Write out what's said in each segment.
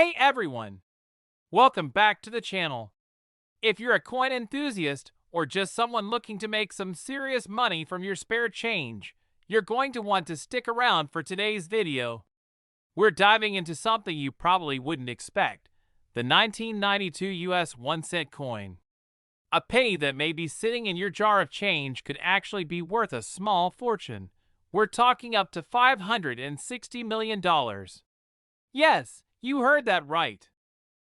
Hey everyone! Welcome back to the channel. If you're a coin enthusiast or just someone looking to make some serious money from your spare change, you're going to want to stick around for today's video. We're diving into something you probably wouldn't expect, the 1992 US 1-cent coin. A penny that may be sitting in your jar of change could actually be worth a small fortune. We're talking up to $560 million. Yes, you heard that right.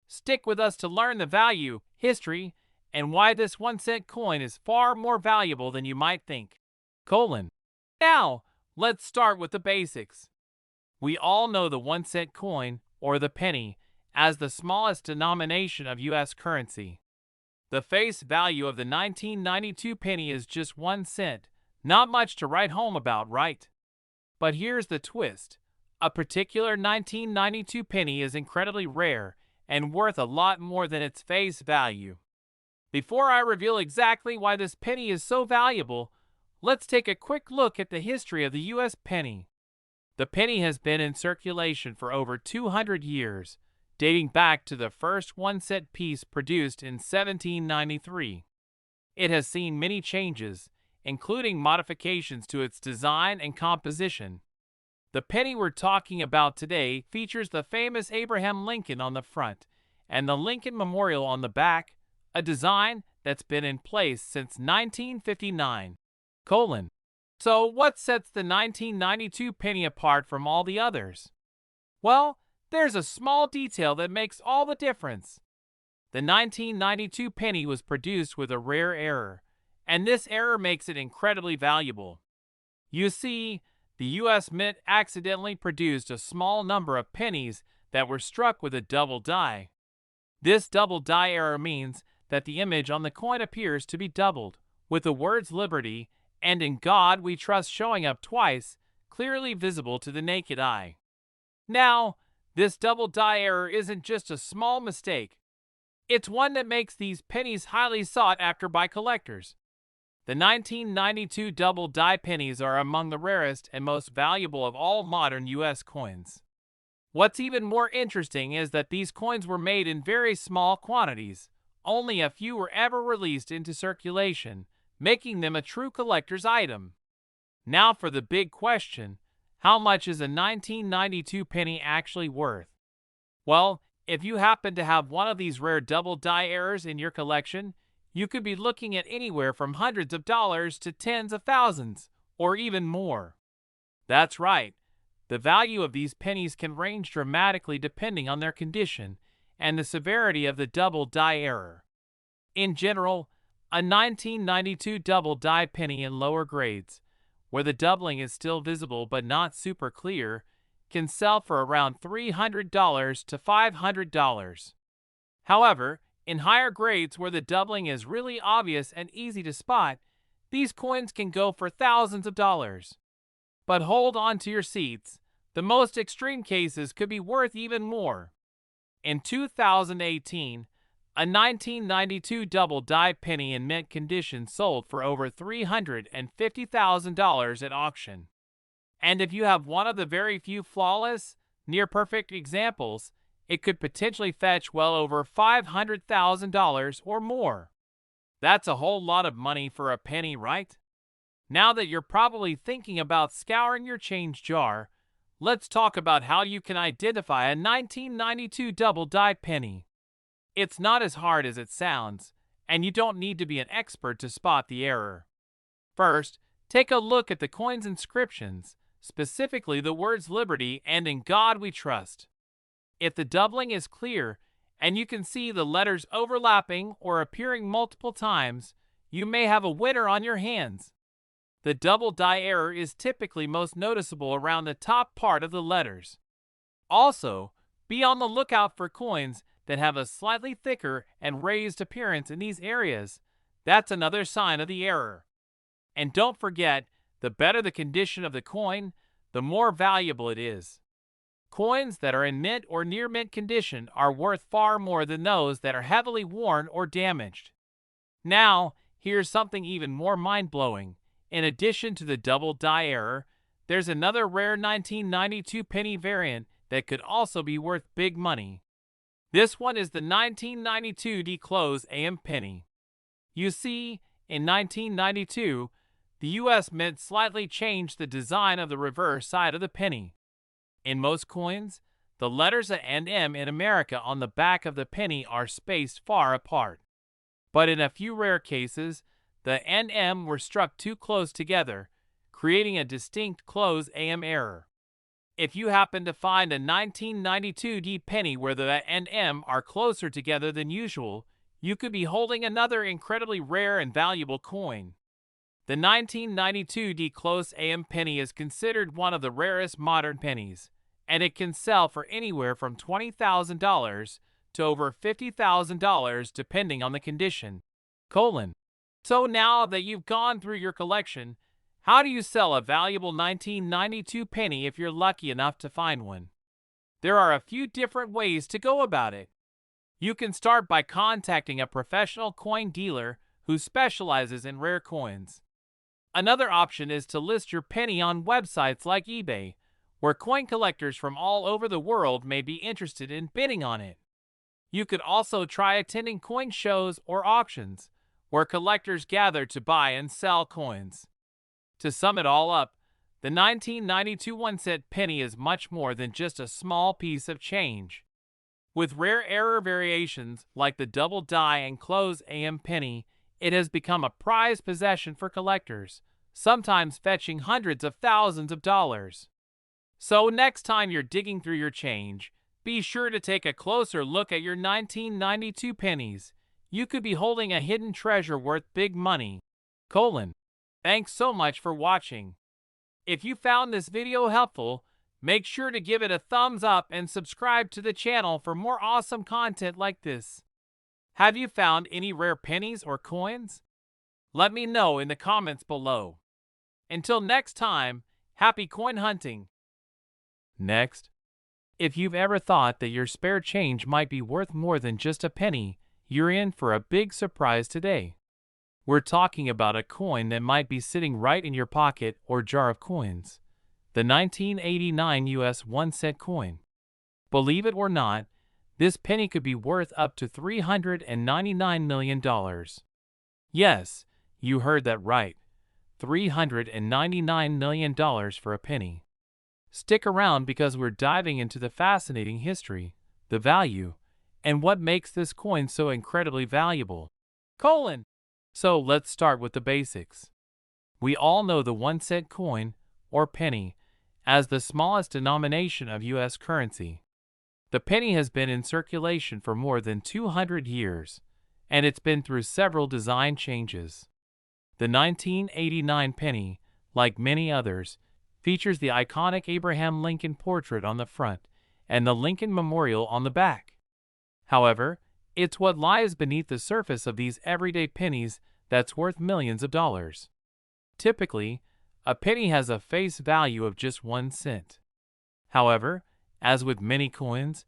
Stick with us to learn the value, history, and why this 1-cent coin is far more valuable than you might think. Now, let's start with the basics. We all know the 1-cent coin, or the penny, as the smallest denomination of U.S. currency. The face value of the 1992 penny is just 1 cent. Not much to write home about, right? But here's the twist. A particular 1992 penny is incredibly rare and worth a lot more than its face value. Before I reveal exactly why this penny is so valuable, let's take a quick look at the history of the U.S. penny. The penny has been in circulation for over 200 years, dating back to the first 1-cent piece produced in 1793. It has seen many changes, including modifications to its design and composition. The penny we're talking about today features the famous Abraham Lincoln on the front and the Lincoln Memorial on the back, a design that's been in place since 1959. So what sets the 1992 penny apart from all the others? Well, there's a small detail that makes all the difference. The 1992 penny was produced with a rare error, and this error makes it incredibly valuable. You see, the U.S. Mint accidentally produced a small number of pennies that were struck with a double die. This double die error means that the image on the coin appears to be doubled, with the words Liberty and In God We Trust showing up twice, clearly visible to the naked eye. Now, this double die error isn't just a small mistake. It's one that makes these pennies highly sought after by collectors. The 1992 double die pennies are among the rarest and most valuable of all modern U.S. coins. What's even more interesting is that these coins were made in very small quantities. Only a few were ever released into circulation, making them a true collector's item. Now for the big question, how much is a 1992 penny actually worth? Well, if you happen to have one of these rare double die errors in your collection, you could be looking at anywhere from hundreds of dollars to tens of thousands, or even more. That's right. The value of these pennies can range dramatically depending on their condition and the severity of the double die error. In general, a 1992 double die penny in lower grades, where the doubling is still visible but not super clear, can sell for around $300 to $500. However, in higher grades where the doubling is really obvious and easy to spot, these coins can go for thousands of dollars. But hold on to your seats, the most extreme cases could be worth even more. In 2018, a 1992 double die penny in mint condition sold for over $350,000 at auction. And if you have one of the very few flawless, near-perfect examples, it could potentially fetch well over $500,000 or more. That's a whole lot of money for a penny, right? Now that you're probably thinking about scouring your change jar, let's talk about how you can identify a 1992 double die penny. It's not as hard as it sounds, and you don't need to be an expert to spot the error. First, take a look at the coin's inscriptions, specifically the words Liberty and In God We Trust. If the doubling is clear and you can see the letters overlapping or appearing multiple times, you may have a winner on your hands. The double die error is typically most noticeable around the top part of the letters. Also, be on the lookout for coins that have a slightly thicker and raised appearance in these areas. That's another sign of the error. And don't forget, the better the condition of the coin, the more valuable it is. Coins that are in mint or near mint condition are worth far more than those that are heavily worn or damaged. Now, here's something even more mind-blowing. In addition to the double die error, there's another rare 1992 penny variant that could also be worth big money. This one is the 1992 D-Close AM penny. You see, in 1992, the U.S. Mint slightly changed the design of the reverse side of the penny. In most coins, the letters NM in America on the back of the penny are spaced far apart. But in a few rare cases, the NM were struck too close together, creating a distinct close AM error. If you happen to find a 1992 D penny where the NM are closer together than usual, you could be holding another incredibly rare and valuable coin. The 1992 D-Close AM penny is considered one of the rarest modern pennies, and it can sell for anywhere from $20,000 to over $50,000 depending on the condition. So now that you've gone through your collection, how do you sell a valuable 1992 penny if you're lucky enough to find one? There are a few different ways to go about it. You can start by contacting a professional coin dealer who specializes in rare coins. Another option is to list your penny on websites like eBay, where coin collectors from all over the world may be interested in bidding on it. You could also try attending coin shows or auctions, where collectors gather to buy and sell coins. To sum it all up, the 1992 1-cent penny is much more than just a small piece of change. With rare error variations like the double die and close AM penny, it has become a prized possession for collectors, sometimes fetching hundreds of thousands of dollars. So next time you're digging through your change, be sure to take a closer look at your 1992 pennies. You could be holding a hidden treasure worth big money. Thanks so much for watching. If you found this video helpful, make sure to give it a thumbs up and subscribe to the channel for more awesome content like this. Have you found any rare pennies or coins? Let me know in the comments below. Until next time, happy coin hunting! Next, if you've ever thought that your spare change might be worth more than just a penny, you're in for a big surprise today. We're talking about a coin that might be sitting right in your pocket or jar of coins. The 1989 US 1-cent coin. Believe it or not, this penny could be worth up to $399 million. Yes, you heard that right. $399 million for a penny. Stick around because we're diving into the fascinating history, the value, and what makes this coin so incredibly valuable. So let's start with the basics. We all know the 1-cent coin, or penny, as the smallest denomination of U.S. currency. The penny has been in circulation for more than 200 years, and it's been through several design changes. The 1989 penny, like many others, features the iconic Abraham Lincoln portrait on the front and the Lincoln Memorial on the back. However, it's what lies beneath the surface of these everyday pennies that's worth millions of dollars. Typically, a penny has a face value of just 1 cent. However, as with many coins,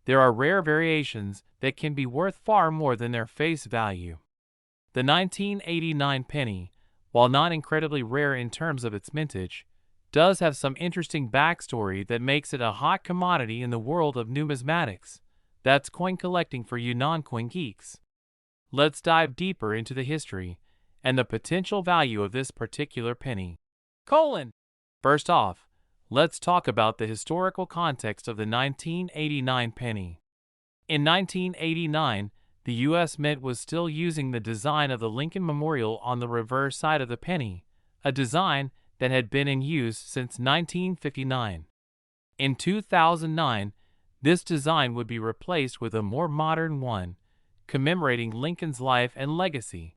there are rare variations that can be worth far more than their face value. The 1989 penny, while not incredibly rare in terms of its mintage, does have some interesting backstory that makes it a hot commodity in the world of numismatics. That's coin collecting for you non-coin geeks. Let's dive deeper into the history and the potential value of this particular penny. First off, let's talk about the historical context of the 1989 penny. In 1989, the U.S. Mint was still using the design of the Lincoln Memorial on the reverse side of the penny, a design that had been in use since 1959. In 2009, this design would be replaced with a more modern one, commemorating Lincoln's life and legacy.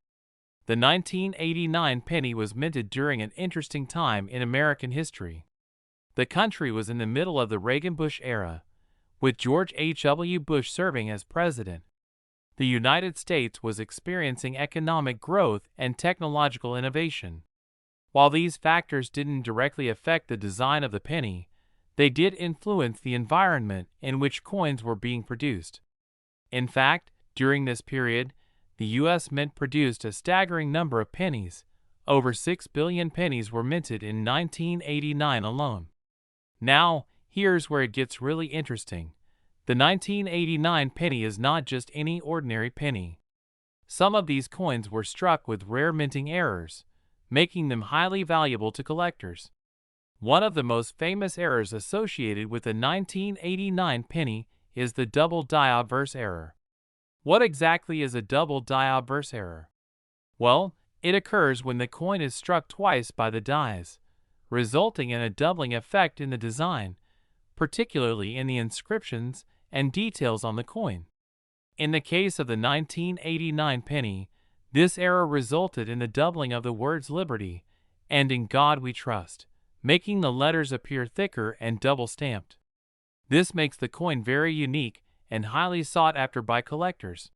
The 1989 penny was minted during an interesting time in American history. The country was in the middle of the Reagan-Bush era, with George H.W. Bush serving as president. The United States was experiencing economic growth and technological innovation. While these factors didn't directly affect the design of the penny, they did influence the environment in which coins were being produced. In fact, during this period, the U.S. Mint produced a staggering number of pennies. Over 6 billion pennies were minted in 1989 alone. Now, here's where it gets really interesting. The 1989 penny is not just any ordinary penny. Some of these coins were struck with rare minting errors, making them highly valuable to collectors. One of the most famous errors associated with the 1989 penny is the double die obverse error. What exactly is a double die obverse error? Well, it occurs when the coin is struck twice by the dies, resulting in a doubling effect in the design, particularly in the inscriptions and details on the coin. In the case of the 1989 penny, this error resulted in the doubling of the words liberty and in God we trust, making the letters appear thicker and double-stamped. This makes the coin very unique and highly sought after by collectors.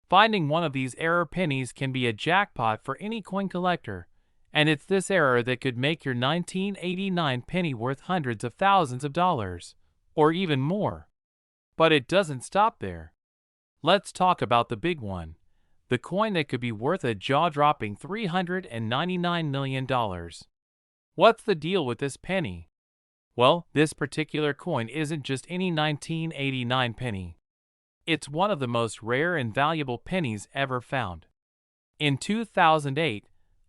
Finding one of these error pennies can be a jackpot for any coin collector, and it's this error that could make your 1989 penny worth hundreds of thousands of dollars, or even more. But it doesn't stop there. Let's talk about the big one, the coin that could be worth a jaw-dropping $399 million. What's the deal with this penny? Well, this particular coin isn't just any 1989 penny. It's one of the most rare and valuable pennies ever found. In 2008,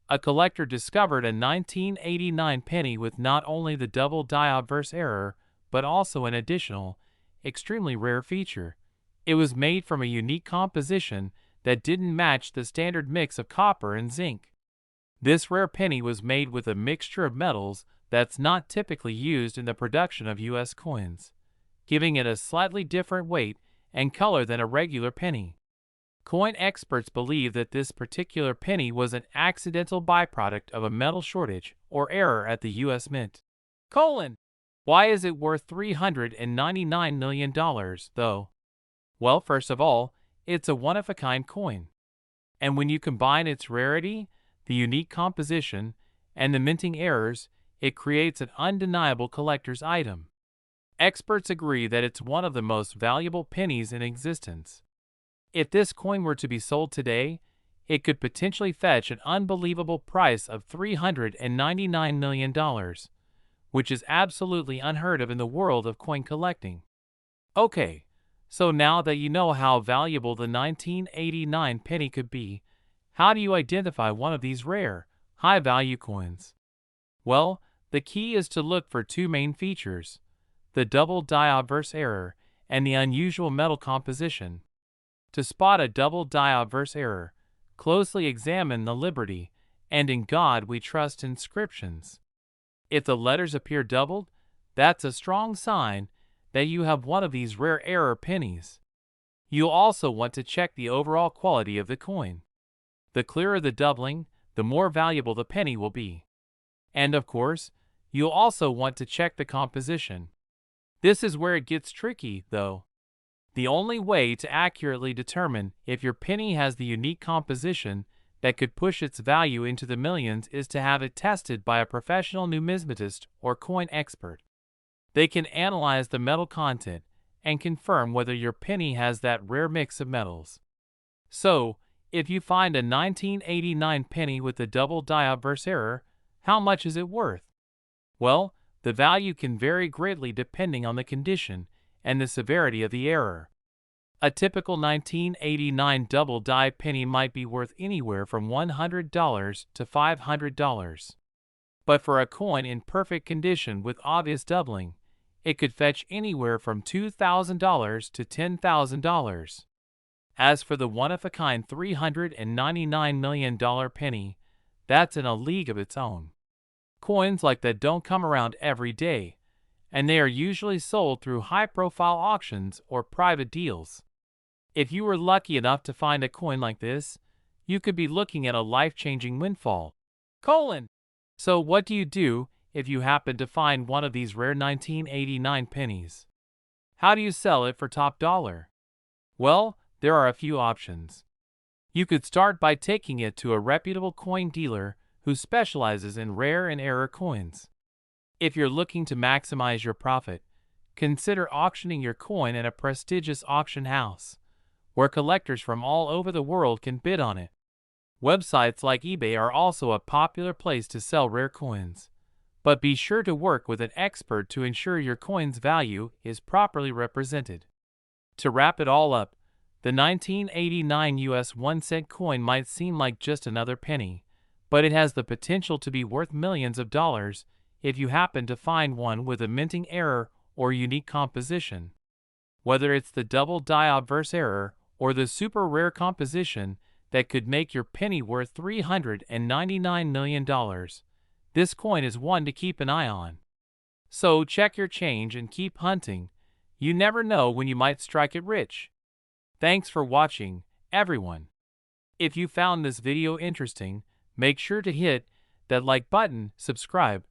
a collector discovered a 1989 penny with not only the double die obverse error, but also an additional, extremely rare feature. It was made from a unique composition that didn't match the standard mix of copper and zinc. This rare penny was made with a mixture of metals that's not typically used in the production of U.S. coins, giving it a slightly different weight and color than a regular penny. Coin experts believe that this particular penny was an accidental byproduct of a metal shortage or error at the U.S. Mint. Why is it worth $399 million, though? Well, first of all, it's a one-of-a-kind coin. And when you combine its rarity, the unique composition, and the minting errors, it creates an undeniable collector's item. Experts agree that it's one of the most valuable pennies in existence. If this coin were to be sold today, it could potentially fetch an unbelievable price of $399 million, which is absolutely unheard of in the world of coin collecting. Okay, so now that you know how valuable the 1989 penny could be, how do you identify one of these rare, high-value coins? Well, the key is to look for two main features: the double die obverse error and the unusual metal composition. To spot a double die obverse error, closely examine the Liberty and In God We Trust inscriptions. If the letters appear doubled, that's a strong sign that you have one of these rare error pennies. You'll also want to check the overall quality of the coin. The clearer the doubling, the more valuable the penny will be. And of course, you'll also want to check the composition. This is where it gets tricky, though. The only way to accurately determine if your penny has the unique composition that could push its value into the millions is to have it tested by a professional numismatist or coin expert. They can analyze the metal content and confirm whether your penny has that rare mix of metals. So, if you find a 1989 penny with a double die obverse error, how much is it worth? Well, the value can vary greatly depending on the condition and the severity of the error. A typical 1989 double die penny might be worth anywhere from $100 to $500. But for a coin in perfect condition with obvious doubling, it could fetch anywhere from $2,000 to $10,000. As for the one-of-a-kind $399 million penny, that's in a league of its own. Coins like that don't come around every day, and they are usually sold through high-profile auctions or private deals. If you were lucky enough to find a coin like this, you could be looking at a life-changing windfall. So what do you do if you happen to find one of these rare 1989 pennies? How do you sell it for top dollar? Well, there are a few options. You could start by taking it to a reputable coin dealer who specializes in rare and error coins. If you're looking to maximize your profit, consider auctioning your coin at a prestigious auction house, where collectors from all over the world can bid on it. Websites like eBay are also a popular place to sell rare coins, but be sure to work with an expert to ensure your coin's value is properly represented. To wrap it all up, the 1989 US 1-cent coin might seem like just another penny, but it has the potential to be worth millions of dollars if you happen to find one with a minting error or unique composition. Whether it's the double die obverse error or the super rare composition that could make your penny worth $399 million, this coin is one to keep an eye on. So check your change and keep hunting. You never know when you might strike it rich. Thanks for watching, everyone. If you found this video interesting, make sure to hit that like button, subscribe,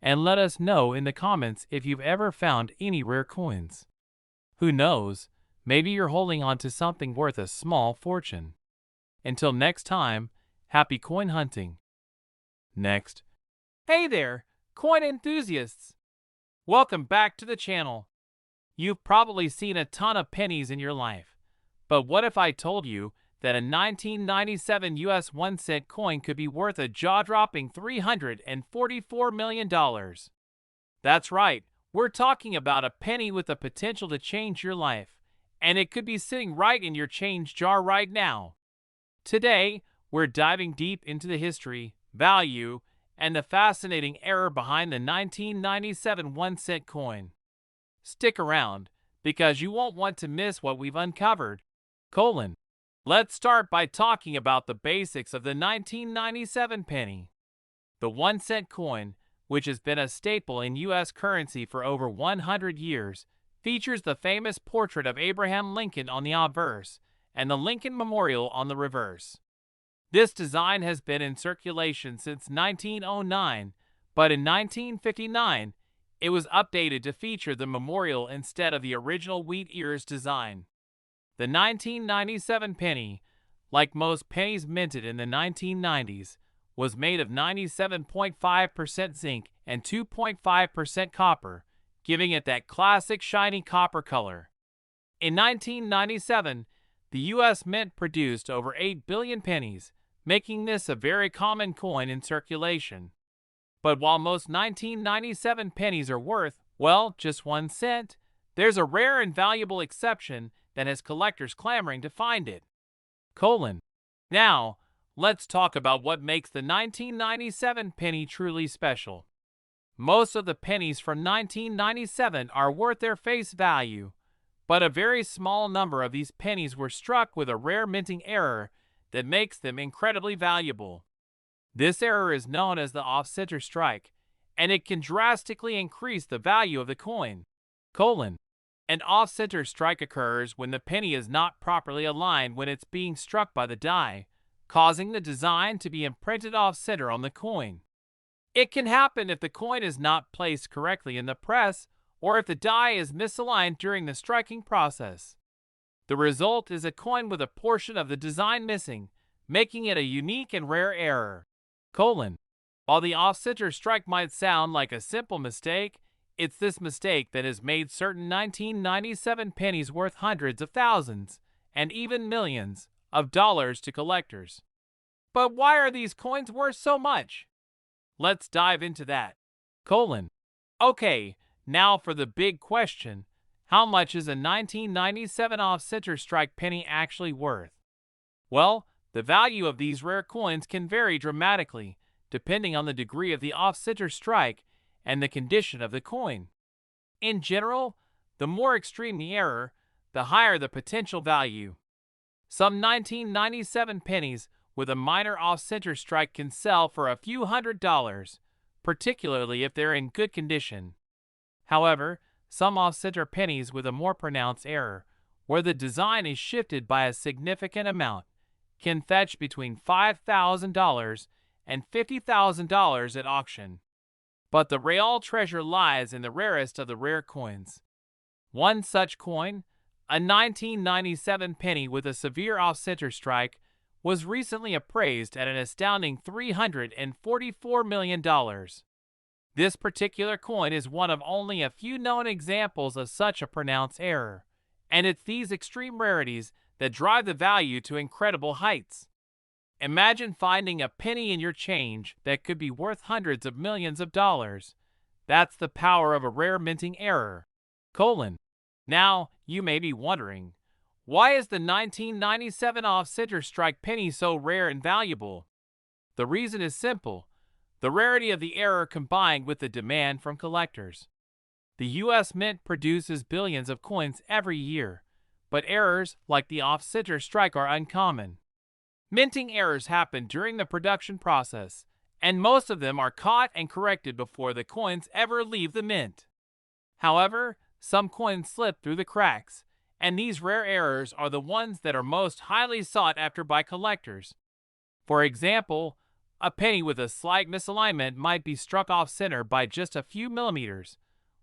and let us know in the comments if you've ever found any rare coins. Who knows, maybe you're holding on to something worth a small fortune. Until next time, happy coin hunting. Next. Hey there, coin enthusiasts! Welcome back to the channel. You've probably seen a ton of pennies in your life, but what if I told you that a 1997 US 1-cent coin could be worth a jaw-dropping $344 million? That's right, we're talking about a penny with the potential to change your life, and it could be sitting right in your change jar right now. Today, we're diving deep into the history, value, and the fascinating error behind the 1997 1-cent coin. Stick around, because you won't want to miss what we've uncovered. Let's start by talking about the basics of the 1997 penny. The 1-cent coin, which has been a staple in U.S. currency for over 100 years, features the famous portrait of Abraham Lincoln on the obverse and the Lincoln Memorial on the reverse. This design has been in circulation since 1909, but in 1959, it was updated to feature the memorial instead of the original wheat ears design. The 1997 penny, like most pennies minted in the 1990s, was made of 97.5% zinc and 2.5% copper, giving it that classic shiny copper color. In 1997, the U.S. Mint produced over 8 billion pennies, making this a very common coin in circulation. But while most 1997 pennies are worth, well, just 1 cent, there's a rare and valuable exception that has collectors clamoring to find it. Now, let's talk about what makes the 1997 penny truly special. Most of the pennies from 1997 are worth their face value, but a very small number of these pennies were struck with a rare minting error that makes them incredibly valuable. This error is known as the off-center strike, and it can drastically increase the value of the coin. An off-center strike occurs when the penny is not properly aligned when it's being struck by the die, causing the design to be imprinted off-center on the coin. It can happen if the coin is not placed correctly in the press or if the die is misaligned during the striking process. The result is a coin with a portion of the design missing, making it a unique and rare error. While the off-center strike might sound like a simple mistake, it's this mistake that has made certain 1997 pennies worth hundreds of thousands, and even millions, of dollars to collectors. But why are these coins worth so much? Let's dive into that. Okay, now for the big question. How much is a 1997 off-center strike penny actually worth? Well, the value of these rare coins can vary dramatically, depending on the degree of the off-center strike and the condition of the coin. In general, the more extreme the error, the higher the potential value. Some 1997 pennies with a minor off-center strike can sell for a few $100s, particularly if they're in good condition. However, some off-center pennies with a more pronounced error, where the design is shifted by a significant amount, can fetch between $5,000 and $50,000 at auction. But the real treasure lies in the rarest of the rare coins. One such coin, a 1997 penny with a severe off-center strike, was recently appraised at an astounding $344 million. This particular coin is one of only a few known examples of such a pronounced error, and it's these extreme rarities that drive the value to incredible heights. Imagine finding a penny in your change that could be worth hundreds of millions of dollars. That's the power of a rare minting error. Now, you may be wondering, why is the 1997 off-center strike penny so rare and valuable? The reason is simple: the rarity of the error combined with the demand from collectors. The U.S. Mint produces billions of coins every year, but errors like the off-center strike are uncommon. Minting errors happen during the production process, and most of them are caught and corrected before the coins ever leave the mint. However, some coins slip through the cracks, and these rare errors are the ones that are most highly sought after by collectors. For example, a penny with a slight misalignment might be struck off-center by just a few millimeters,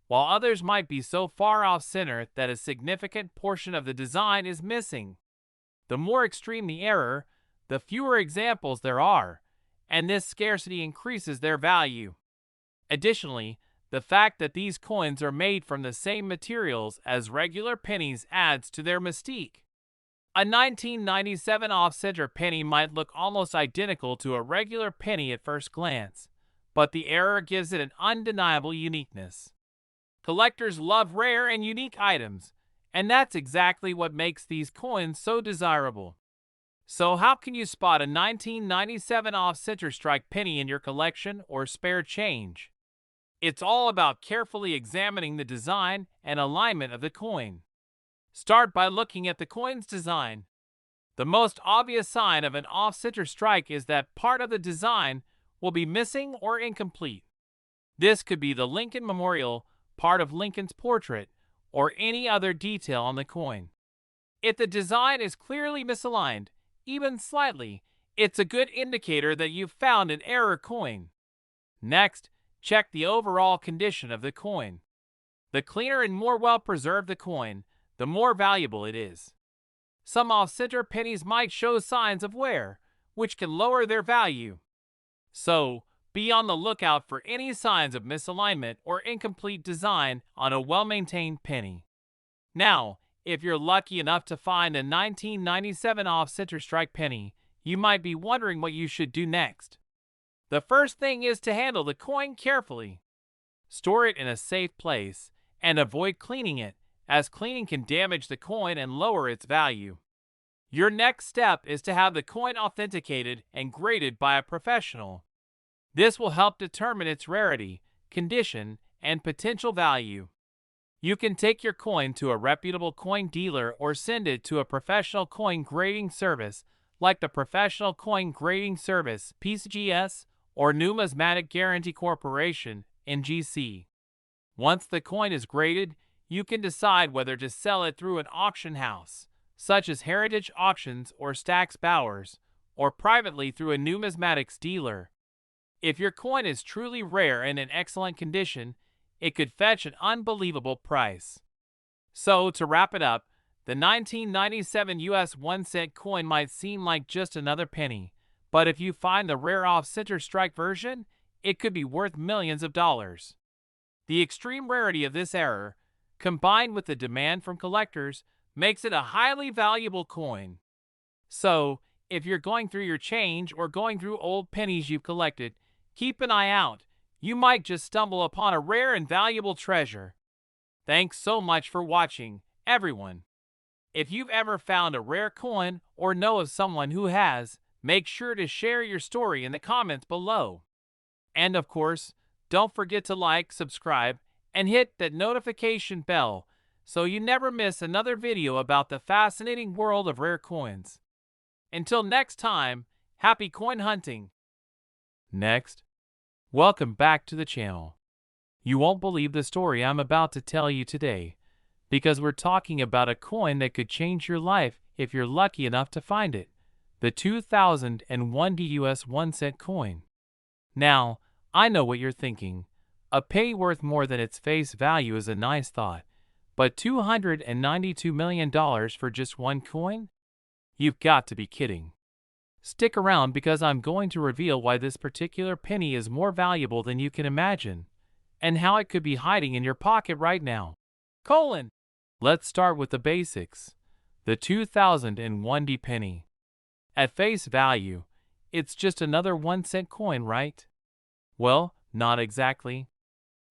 while others might be so far off-center that a significant portion of the design is missing. The more extreme the error, the fewer examples there are, and this scarcity increases their value. Additionally, the fact that these coins are made from the same materials as regular pennies adds to their mystique. A 1997 off-center penny might look almost identical to a regular penny at first glance, but the error gives it an undeniable uniqueness. Collectors love rare and unique items, and that's exactly what makes these coins so desirable. So how can you spot a 1997 off-center strike penny in your collection or spare change? It's all about carefully examining the design and alignment of the coin. Start by looking at the coin's design. The most obvious sign of an off-center strike is that part of the design will be missing or incomplete. This could be the Lincoln Memorial, part of Lincoln's portrait, or any other detail on the coin. If the design is clearly misaligned, even slightly, it's a good indicator that you've found an error coin. Next, check the overall condition of the coin. The cleaner and more well-preserved the coin, the more valuable it is. Some off-center pennies might show signs of wear, which can lower their value. So, be on the lookout for any signs of misalignment or incomplete design on a well-maintained penny. Now, if you're lucky enough to find a 1997 off-center strike penny, you might be wondering what you should do next. The first thing is to handle the coin carefully. Store it in a safe place and avoid cleaning it, as cleaning can damage the coin and lower its value. Your next step is to have the coin authenticated and graded by a professional. This will help determine its rarity, condition, and potential value. You can take your coin to a reputable coin dealer or send it to a professional coin grading service like the Professional Coin Grading Service (PCGS) or Numismatic Guarantee Corporation (NGC). Once the coin is graded, you can decide whether to sell it through an auction house, such as Heritage Auctions or Stack's Bowers, or privately through a numismatics dealer. If your coin is truly rare and in excellent condition, it could fetch an unbelievable price. So, to wrap it up, the 1997 US 1-cent coin might seem like just another penny, but if you find the rare off-center strike version, it could be worth millions of dollars. The extreme rarity of this error, combined with the demand from collectors, makes it a highly valuable coin. So, if you're going through your change or going through old pennies you've collected, keep an eye out. You might just stumble upon a rare and valuable treasure. Thanks so much for watching, everyone. If you've ever found a rare coin or know of someone who has, make sure to share your story in the comments below. And of course, don't forget to like, subscribe, and hit that notification bell so you never miss another video about the fascinating world of rare coins. Until next time, happy coin hunting! Next, welcome back to the channel. You won't believe the story I'm about to tell you today, because we're talking about a coin that could change your life if you're lucky enough to find it, the 2001 US 1-cent coin. Now, I know what you're thinking. A penny worth more than its face value is a nice thought, but $292 million for just one coin? You've got to be kidding. Stick around because I'm going to reveal why this particular penny is more valuable than you can imagine, and how it could be hiding in your pocket right now. Let's start with the basics. The 2001 penny. At face value, it's just another 1-cent coin, right? Well, not exactly.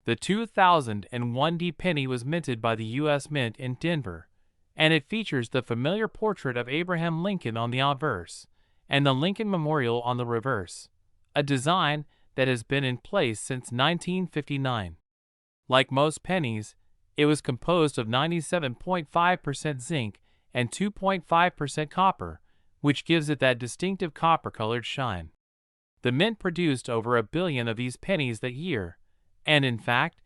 The 2001 penny was minted by the U.S. Mint in Denver, and it features the familiar portrait of Abraham Lincoln on the obverse and the Lincoln Memorial on the reverse, a design that has been in place since 1959. Like most pennies, it was composed of 97.5% zinc and 2.5% copper, which gives it that distinctive copper-colored shine. The Mint produced over 1 billion of these pennies that year, and in fact,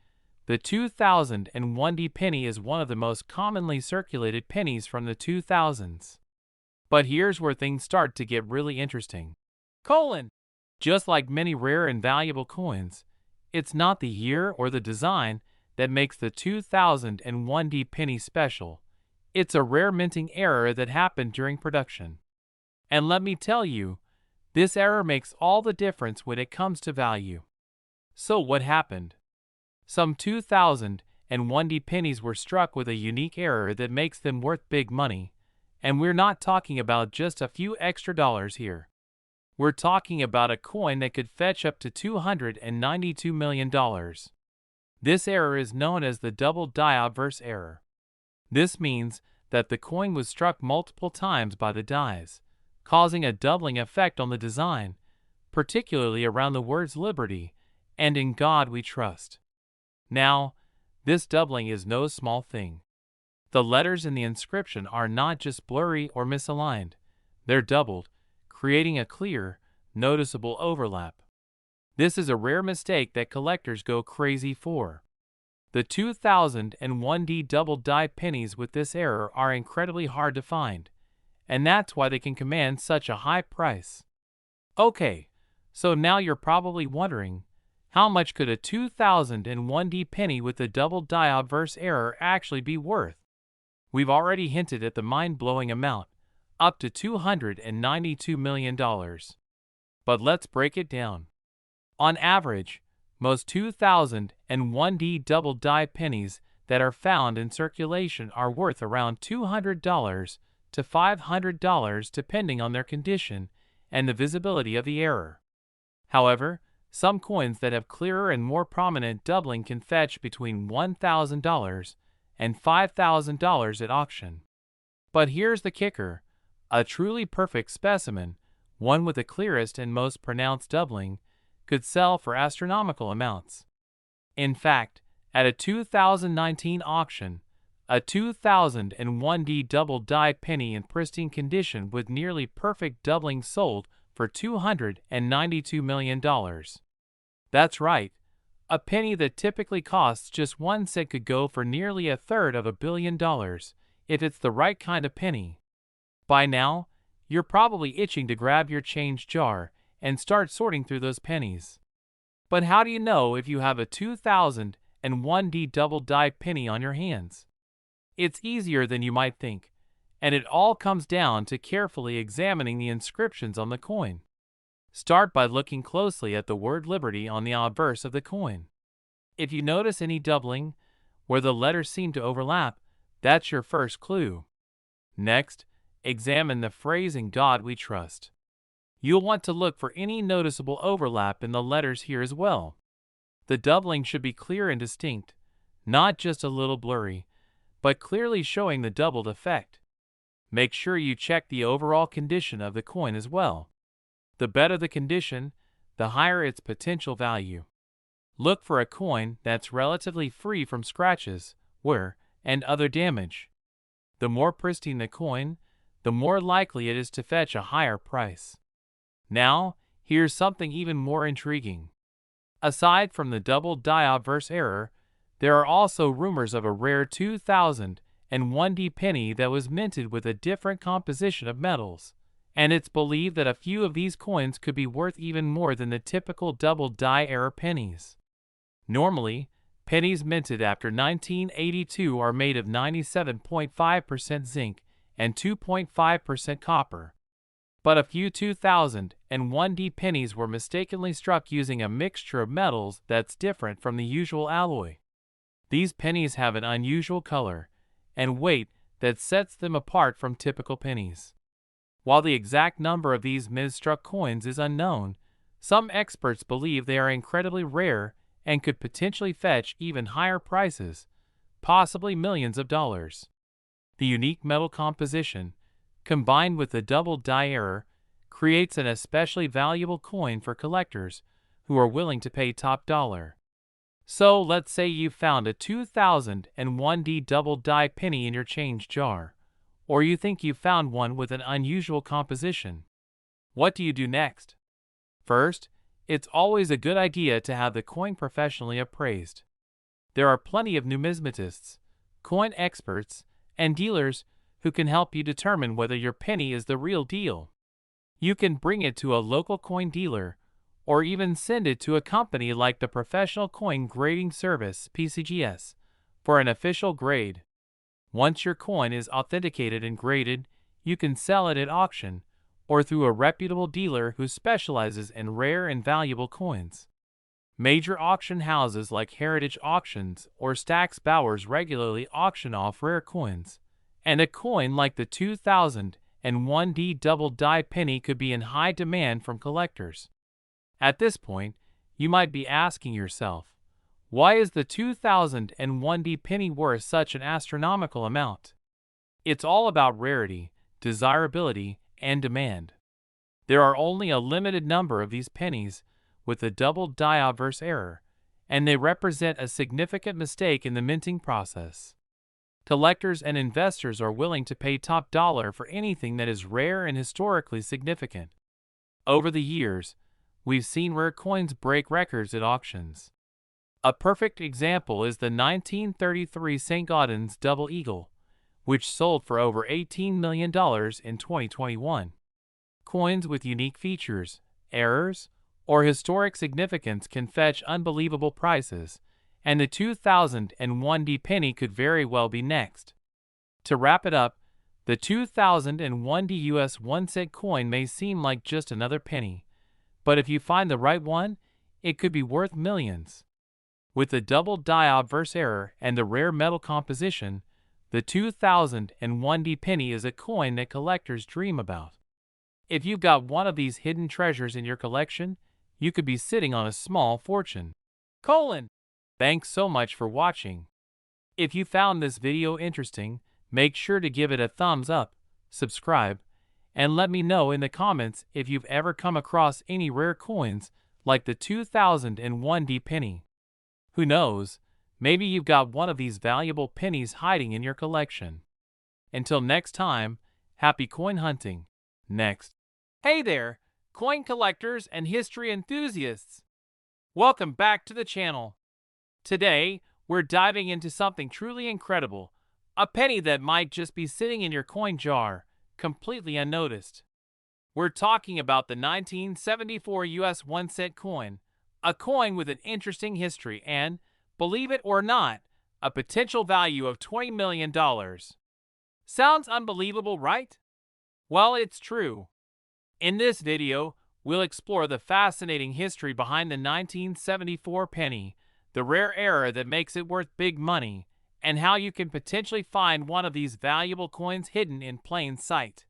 the 2001 penny is one of the most commonly circulated pennies from the 2000s. But here's where things start to get really interesting. Just like many rare and valuable coins, it's not the year or the design that makes the 2001 penny special. It's a rare minting error that happened during production. And let me tell you, this error makes all the difference when it comes to value. So what happened? Some 2001 pennies were struck with a unique error that makes them worth big money, and we're not talking about just a few extra dollars here. We're talking about a coin that could fetch up to $292 million. This error is known as the double die obverse error. This means that the coin was struck multiple times by the dies, causing a doubling effect on the design, particularly around the words liberty and in God we trust. Now, this doubling is no small thing. The letters in the inscription are not just blurry or misaligned, they're doubled, creating a clear, noticeable overlap. This is a rare mistake that collectors go crazy for. The 2001 double die pennies with this error are incredibly hard to find, and that's why they can command such a high price. Okay, so now you're probably wondering, how much could a 2001 penny with the double die obverse error actually be worth? We've already hinted at the mind-blowing amount, up to $292 million. But let's break it down. On average, most 2001 double die pennies that are found in circulation are worth around $200 to $500 depending on their condition and the visibility of the error. However, some coins that have clearer and more prominent doubling can fetch between $1,000 and $5,000 at auction. But here's the kicker. A truly perfect specimen, one with the clearest and most pronounced doubling, could sell for astronomical amounts. In fact, at a 2019 auction, a 2001 double die penny in pristine condition with nearly perfect doubling sold for $292 million. That's right, a penny that typically costs just 1 cent could go for nearly a third of $1 billion if it's the right kind of penny. By now, you're probably itching to grab your change jar and start sorting through those pennies. But how do you know if you have a 2001 double die penny on your hands? It's easier than you might think, and it all comes down to carefully examining the inscriptions on the coin. Start by looking closely at the word liberty on the obverse of the coin. If you notice any doubling, where the letters seem to overlap, that's your first clue. Next, examine the phrase "In God we trust." You'll want to look for any noticeable overlap in the letters here as well. The doubling should be clear and distinct, not just a little blurry, but clearly showing the doubled effect. Make sure you check the overall condition of the coin as well. The better the condition, the higher its potential value. Look for a coin that's relatively free from scratches, wear, and other damage. The more pristine the coin, the more likely it is to fetch a higher price. Now, here's something even more intriguing. Aside from the double die obverse error, there are also rumors of a rare 2001 penny that was minted with a different composition of metals, and it's believed that a few of these coins could be worth even more than the typical double die error pennies. Normally, pennies minted after 1982 are made of 97.5% zinc and 2.5% copper. But a few 2001 pennies were mistakenly struck using a mixture of metals that's different from the usual alloy. These pennies have an unusual color and weight that sets them apart from typical pennies. While the exact number of these mis-struck coins is unknown, some experts believe they are incredibly rare and could potentially fetch even higher prices, possibly millions of dollars. The unique metal composition, combined with the double die error, creates an especially valuable coin for collectors who are willing to pay top dollar. So let's say you found a 2001D double die penny in your change jar, or you think you found one with an unusual composition. What do you do next? First, it's always a good idea to have the coin professionally appraised. There are plenty of numismatists, coin experts, and dealers who can help you determine whether your penny is the real deal. You can bring it to a local coin dealer, or even send it to a company like the Professional Coin Grading Service (PCGS) for an official grade. Once your coin is authenticated and graded, you can sell it at auction or through a reputable dealer who specializes in rare and valuable coins. Major auction houses like Heritage Auctions or Stax Bowers regularly auction off rare coins, and a coin like the 2001D double die penny could be in high demand from collectors. At this point, you might be asking yourself, why is the 2001D penny worth such an astronomical amount? It's all about rarity, desirability, and demand. There are only a limited number of these pennies with a double die obverse error, and they represent a significant mistake in the minting process. Collectors and investors are willing to pay top dollar for anything that is rare and historically significant. Over the years, we've seen rare coins break records at auctions. A perfect example is the 1933 St. Gaudens Double Eagle, which sold for over $18 million in 2021. Coins with unique features, errors, or historic significance can fetch unbelievable prices, and the 2001D penny could very well be next. To wrap it up, the 2001D US 1-cent coin may seem like just another penny, but if you find the right one, it could be worth millions. With the double die obverse error and the rare metal composition, the 2001D penny is a coin that collectors dream about. If you've got one of these hidden treasures in your collection, you could be sitting on a small fortune. Thanks so much for watching. If you found this video interesting, make sure to give it a thumbs up, subscribe, and let me know in the comments if you've ever come across any rare coins like the 2001D penny. Who knows, maybe you've got one of these valuable pennies hiding in your collection. Until next time, happy coin hunting. Next. Hey there, coin collectors and history enthusiasts. Welcome back to the channel. Today, we're diving into something truly incredible, a penny that might just be sitting in your coin jar, completely unnoticed. We're talking about the 1974 US 1-cent coin, a coin with an interesting history and, believe it or not, a potential value of $20 million. Sounds unbelievable, right? Well, it's true. In this video, we'll explore the fascinating history behind the 1974 penny, the rare error that makes it worth big money, and how you can potentially find one of these valuable coins hidden in plain sight.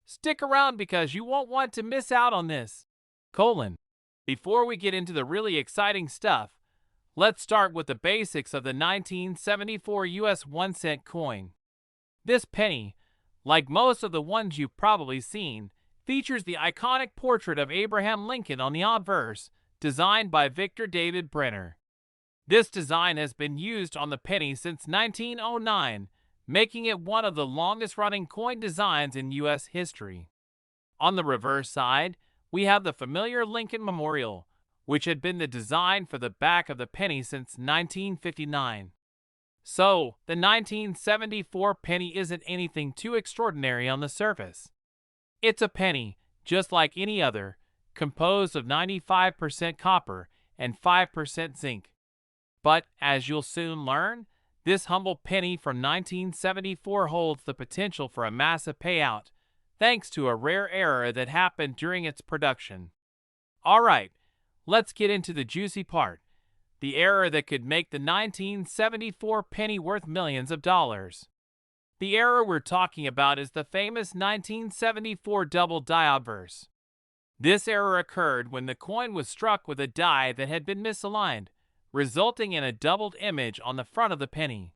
Stick around because you won't want to miss out on this. Before we get into the really exciting stuff, let's start with the basics of the 1974 US 1-cent coin. This penny, like most of the ones you've probably seen, features the iconic portrait of Abraham Lincoln on the obverse, designed by Victor David Brenner. This design has been used on the penny since 1909, making it one of the longest-running coin designs in U.S. history. On the reverse side, we have the familiar Lincoln Memorial, which had been the design for the back of the penny since 1959. So, the 1974 penny isn't anything too extraordinary on the surface. It's a penny, just like any other, composed of 95% copper and 5% zinc. But, as you'll soon learn, this humble penny from 1974 holds the potential for a massive payout, thanks to a rare error that happened during its production. Alright, let's get into the juicy part, the error that could make the 1974 penny worth millions of dollars. The error we're talking about is the famous 1974 double die obverse. This error occurred when the coin was struck with a die that had been misaligned, resulting in a doubled image on the front of the penny.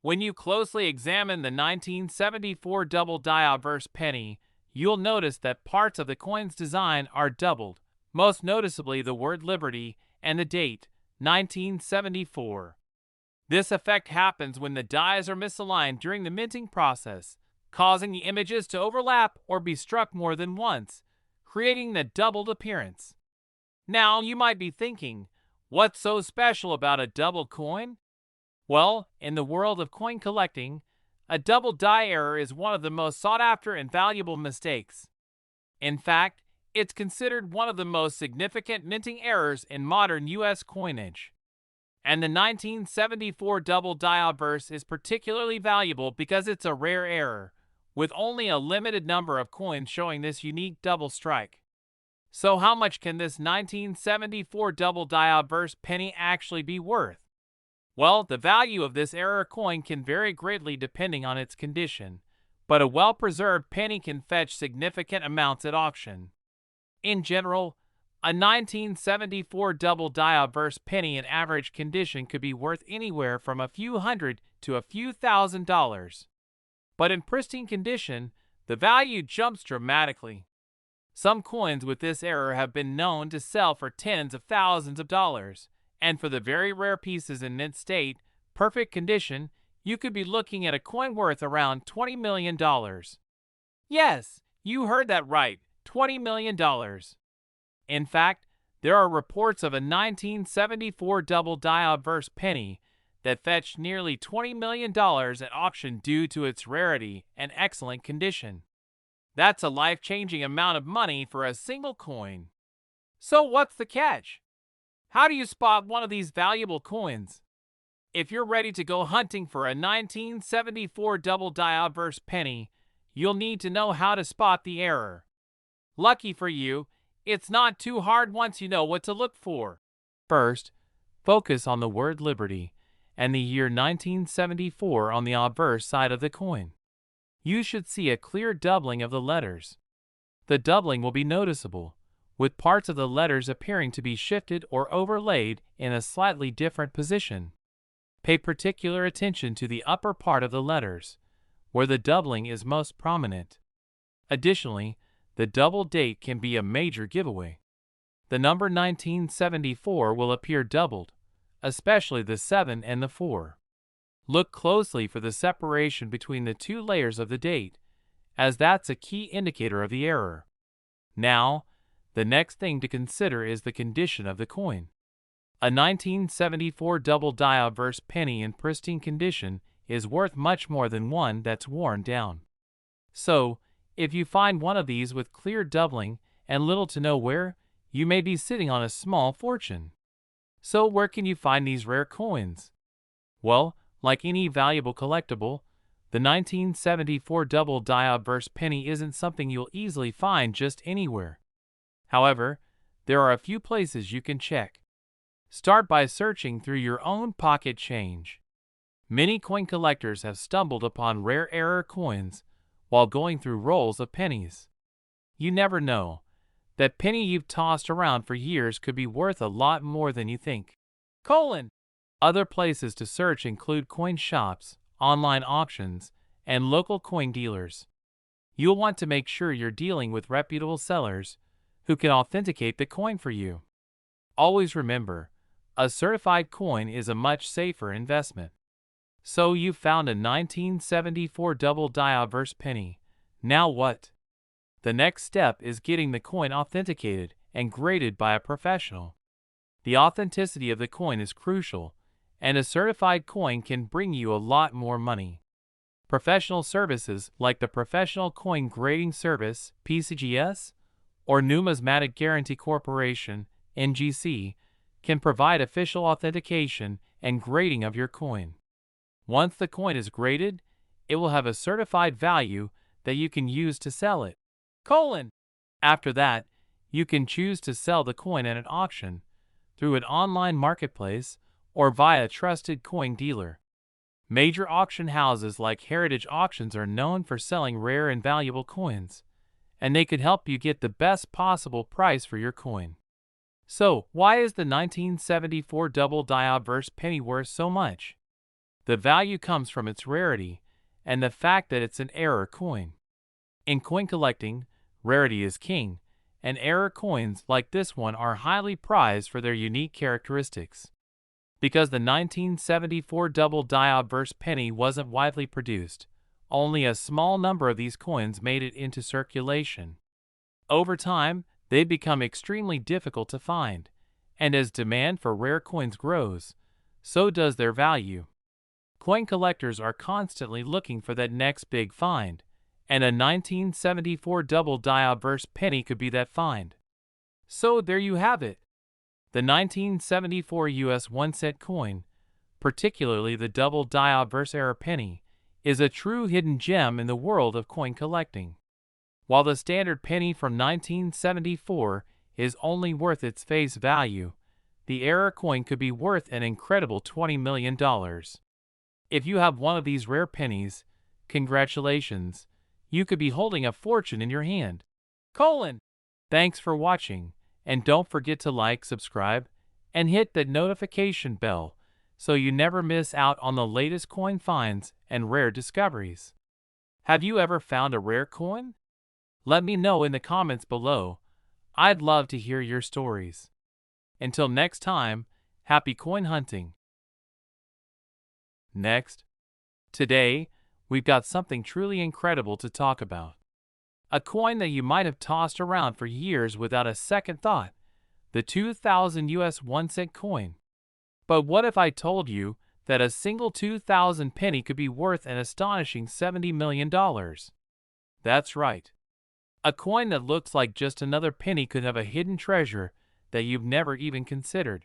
When you closely examine the 1974 double die obverse penny, you'll notice that parts of the coin's design are doubled, most noticeably the word Liberty and the date, 1974. This effect happens when the dies are misaligned during the minting process, causing the images to overlap or be struck more than once, creating the doubled appearance. Now, you might be thinking, what's so special about a doubled coin? Well, in the world of coin collecting, a double die error is one of the most sought after and valuable mistakes. In fact, it's considered one of the most significant minting errors in modern U.S. coinage. And the 1974 double die obverse is particularly valuable because it's a rare error, with only a limited number of coins showing this unique double strike. So how much can this 1974 double die obverse penny actually be worth? Well, the value of this error coin can vary greatly depending on its condition, but a well-preserved penny can fetch significant amounts at auction. In general, a 1974 double die obverse penny in average condition could be worth anywhere from a few hundred to a few $1,000s. But in pristine condition, the value jumps dramatically. Some coins with this error have been known to sell for tens of thousands of dollars, and for the very rare pieces in mint state, perfect condition, you could be looking at a coin worth around $20 million. Yes, you heard that right, $20 million. In fact, there are reports of a 1974 double die obverse penny that fetched nearly $20 million at auction due to its rarity and excellent condition. That's a life-changing amount of money for a single coin. So what's the catch? How do you spot one of these valuable coins? If you're ready to go hunting for a 1974 double die obverse penny, you'll need to know how to spot the error. Lucky for you, it's not too hard once you know what to look for. First, focus on the word Liberty and the year 1974 on the obverse side of the coin. You should see a clear doubling of the letters. The doubling will be noticeable, with parts of the letters appearing to be shifted or overlaid in a slightly different position. Pay particular attention to the upper part of the letters, where the doubling is most prominent. Additionally, the double date can be a major giveaway. The number 1974 will appear doubled, especially the 7 and the 4. Look closely for the separation between the two layers of the date, as that's a key indicator of the error. Now, the next thing to consider is the condition of the coin. A 1974 double die obverse penny in pristine condition is worth much more than one that's worn down. So, if you find one of these with clear doubling and little to no wear, you may be sitting on a small fortune. So where can you find these rare coins? Well, like any valuable collectible, the 1974 double die obverse penny isn't something you'll easily find just anywhere. However, there are a few places you can check. Start by searching through your own pocket change. Many coin collectors have stumbled upon rare error coins while going through rolls of pennies. You never know. That penny you've tossed around for years could be worth a lot more than you think. Other places to search include coin shops, online auctions, and local coin dealers. You'll want to make sure you're dealing with reputable sellers who can authenticate the coin for you. Always remember, a certified coin is a much safer investment. So you've found a 1974 double die obverse penny. Now what? The next step is getting the coin authenticated and graded by a professional. The authenticity of the coin is crucial, and a certified coin can bring you a lot more money. Professional services like the Professional Coin Grading Service, PCGS, or Numismatic Guarantee Corporation, NGC, can provide official authentication and grading of your coin. Once the coin is graded, it will have a certified value that you can use to sell it. After that, you can choose to sell the coin at an auction, through an online marketplace, or via a trusted coin dealer. Major auction houses like Heritage Auctions are known for selling rare and valuable coins, and they could help you get the best possible price for your coin. So, why is the 1974 double die obverse penny worth so much? The value comes from its rarity and the fact that it's an error coin. In coin collecting, rarity is king, and error coins like this one are highly prized for their unique characteristics. Because the 1974 double die obverse penny wasn't widely produced, only a small number of these coins made it into circulation. Over time, they become extremely difficult to find, and as demand for rare coins grows, so does their value. Coin collectors are constantly looking for that next big find, and a 1974 double die obverse penny could be that find. So there you have it. The 1974 US 1-cent coin, particularly the double die obverse error penny, is a true hidden gem in the world of coin collecting. While the standard penny from 1974 is only worth its face value, the error coin could be worth an incredible $20 million. If you have one of these rare pennies, congratulations, you could be holding a fortune in your hand. Thanks for watching, and don't forget to like, subscribe, and hit that notification bell so you never miss out on the latest coin finds and rare discoveries. Have you ever found a rare coin? Let me know in the comments below. I'd love to hear your stories. Until next time, happy coin hunting. Next. Today, we've got something truly incredible to talk about. A coin that you might have tossed around for years without a second thought, the 2000 US 1-cent coin. But what if I told you that a single 2000 penny could be worth an astonishing $70 million? That's right. A coin that looks like just another penny could have a hidden treasure that you've never even considered.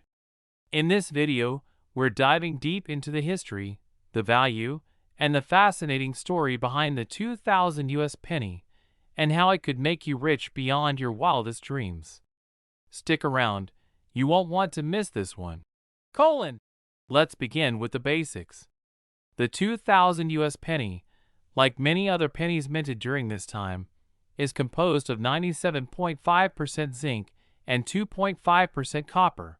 In this video, we're diving deep into the history, the value, and the fascinating story behind the 2000 US penny, and how it could make you rich beyond your wildest dreams. Stick around, you won't want to miss this one. Let's begin with the basics. The 2000 US penny, like many other pennies minted during this time, is composed of 97.5% zinc and 2.5% copper.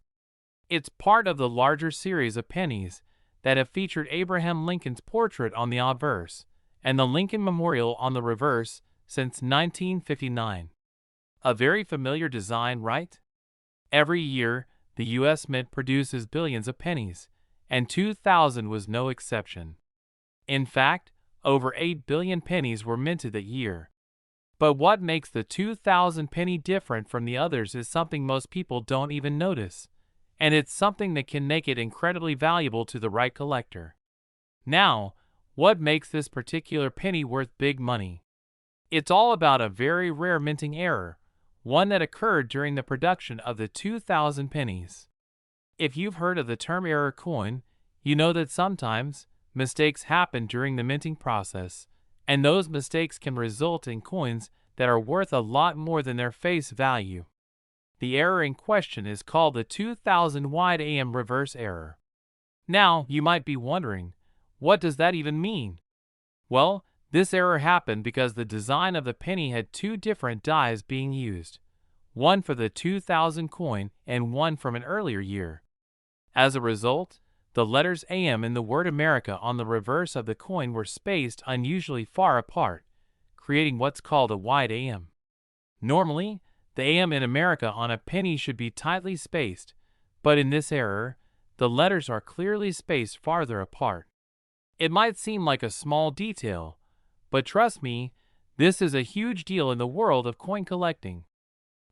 It's part of the larger series of pennies that have featured Abraham Lincoln's portrait on the obverse and the Lincoln Memorial on the reverse since 1959. A very familiar design, right? Every year, the U.S. Mint produces billions of pennies, and 2000 was no exception. In fact, over 8 billion pennies were minted that year. But what makes the 2000 penny different from the others is something most people don't even notice, and it's something that can make it incredibly valuable to the right collector. Now, what makes this particular penny worth big money? It's all about a very rare minting error, one that occurred during the production of the 2000 pennies. If you've heard of the term error coin, you know that sometimes mistakes happen during the minting process, and those mistakes can result in coins that are worth a lot more than their face value. The error in question is called the 2000 wide AM reverse error. Now, you might be wondering, what does that even mean? Well, this error happened because the design of the penny had two different dies being used, one for the 2000 coin and one from an earlier year. As a result, the letters AM in the word America on the reverse of the coin were spaced unusually far apart, creating what's called a wide AM. Normally, the AM in America on a penny should be tightly spaced, but in this error, the letters are clearly spaced farther apart. It might seem like a small detail, but trust me, this is a huge deal in the world of coin collecting.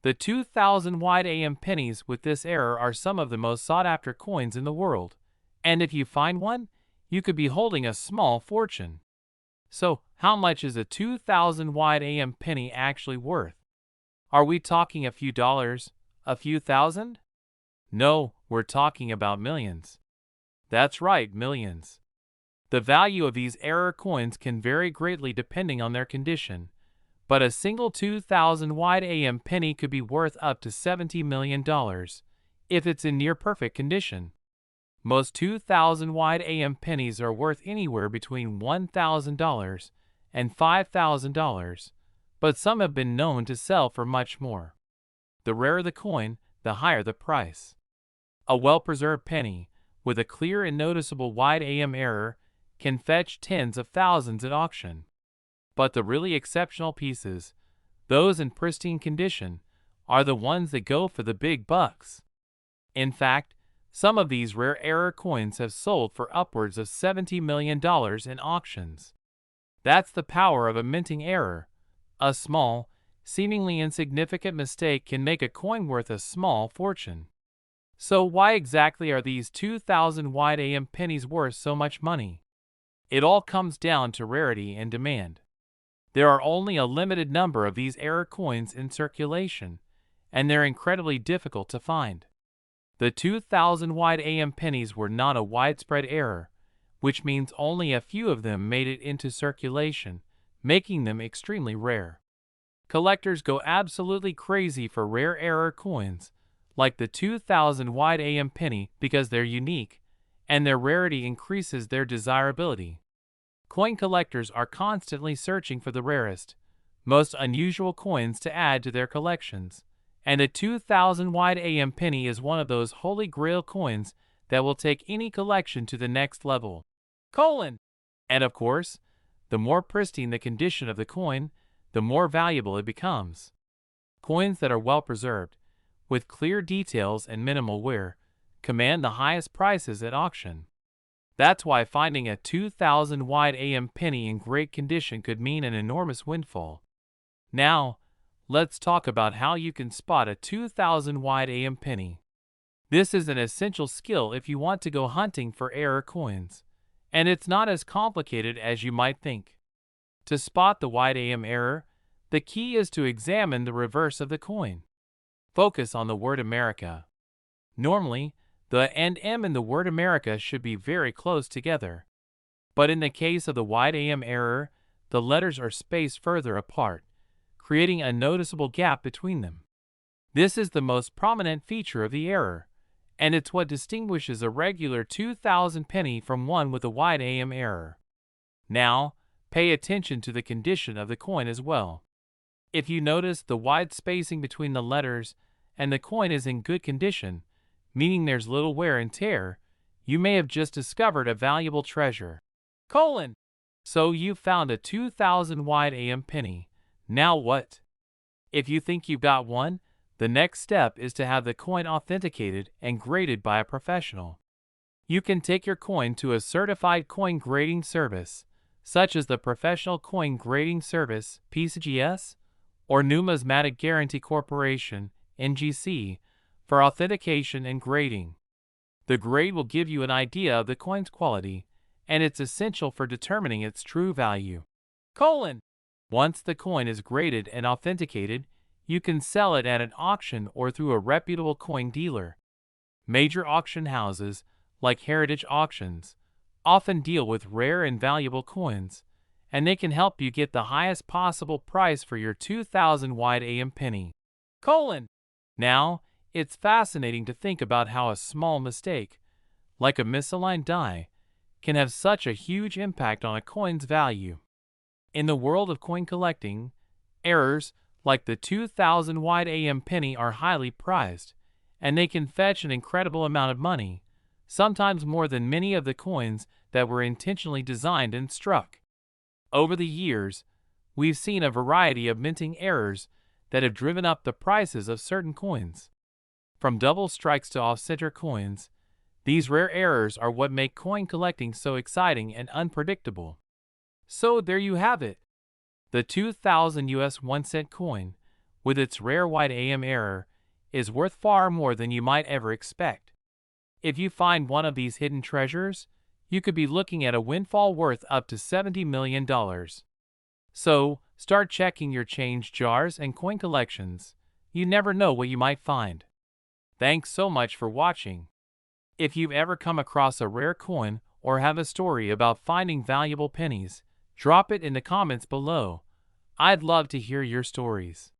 The 2000 wide AM pennies with this error are some of the most sought-after coins in the world, and if you find one, you could be holding a small fortune. So, how much is a 2000 wide AM penny actually worth? Are we talking a few dollars, a few thousand? No, we're talking about millions. That's right, millions. The value of these error coins can vary greatly depending on their condition, but a single 2000 wide AM penny could be worth up to $70 million if it's in near-perfect condition. Most 2000 wide AM pennies are worth anywhere between $1,000 and $5,000, but some have been known to sell for much more. The rarer the coin, the higher the price. A well-preserved penny, with a clear and noticeable wide AM error, can fetch tens of thousands at auction. But the really exceptional pieces, those in pristine condition, are the ones that go for the big bucks. In fact, some of these rare error coins have sold for upwards of $70 million in auctions. That's the power of a minting error. A small, seemingly insignificant mistake can make a coin worth a small fortune. So why exactly are these 2,000 wide AM pennies worth so much money? It all comes down to rarity and demand. There are only a limited number of these error coins in circulation, and they're incredibly difficult to find. The 2,000 wide AM pennies were not a widespread error, which means only a few of them made it into circulation, making them extremely rare. Collectors go absolutely crazy for rare error coins, like the 2,000 wide AM penny, because they're unique, and their rarity increases their desirability. Coin collectors are constantly searching for the rarest, most unusual coins to add to their collections, and the 2,000 wide AM penny is one of those holy grail coins that will take any collection to the next level. And of course, the more pristine the condition of the coin, the more valuable it becomes. Coins that are well preserved, with clear details and minimal wear, command the highest prices at auction. That's why finding a 2,000 wide AM penny in great condition could mean an enormous windfall. Now, let's talk about how you can spot a 2,000 wide AM penny. This is an essential skill if you want to go hunting for error coins, and it's not as complicated as you might think. To spot the wide AM error, the key is to examine the reverse of the coin. Focus on the word America. Normally, the and M in the word America should be very close together. But in the case of the wide AM error, the letters are spaced further apart, creating a noticeable gap between them. This is the most prominent feature of the error, and it's what distinguishes a regular 2,000 penny from one with a wide AM error. Now, pay attention to the condition of the coin as well. If you notice the wide spacing between the letters and the coin is in good condition, meaning there's little wear and tear, you may have just discovered a valuable treasure. So you've found a 2,000 wide AM penny. Now what? If you think you've got one, the next step is to have the coin authenticated and graded by a professional. You can take your coin to a certified coin grading service, such as the Professional Coin Grading Service, PCGS, or Numismatic Guarantee Corporation, NGC, for authentication and grading. The grade will give you an idea of the coin's quality, and it's essential for determining its true value. Once the coin is graded and authenticated, you can sell it at an auction or through a reputable coin dealer. Major auction houses, like Heritage Auctions, often deal with rare and valuable coins, and they can help you get the highest possible price for your 2,000 wide AM penny. Now, it's fascinating to think about how a small mistake, like a misaligned die, can have such a huge impact on a coin's value. In the world of coin collecting, errors like the 2,000 wide AM penny are highly prized, and they can fetch an incredible amount of money, sometimes more than many of the coins that were intentionally designed and struck. Over the years, we've seen a variety of minting errors that have driven up the prices of certain coins. From double strikes to off-center coins, these rare errors are what make coin collecting so exciting and unpredictable. So there you have it. The 2,000 US 1-cent coin, with its rare wide AM error, is worth far more than you might ever expect. If you find one of these hidden treasures, you could be looking at a windfall worth up to $70 million. So, start checking your change jars and coin collections. You never know what you might find. Thanks so much for watching. If you've ever come across a rare coin or have a story about finding valuable pennies, drop it in the comments below. I'd love to hear your stories.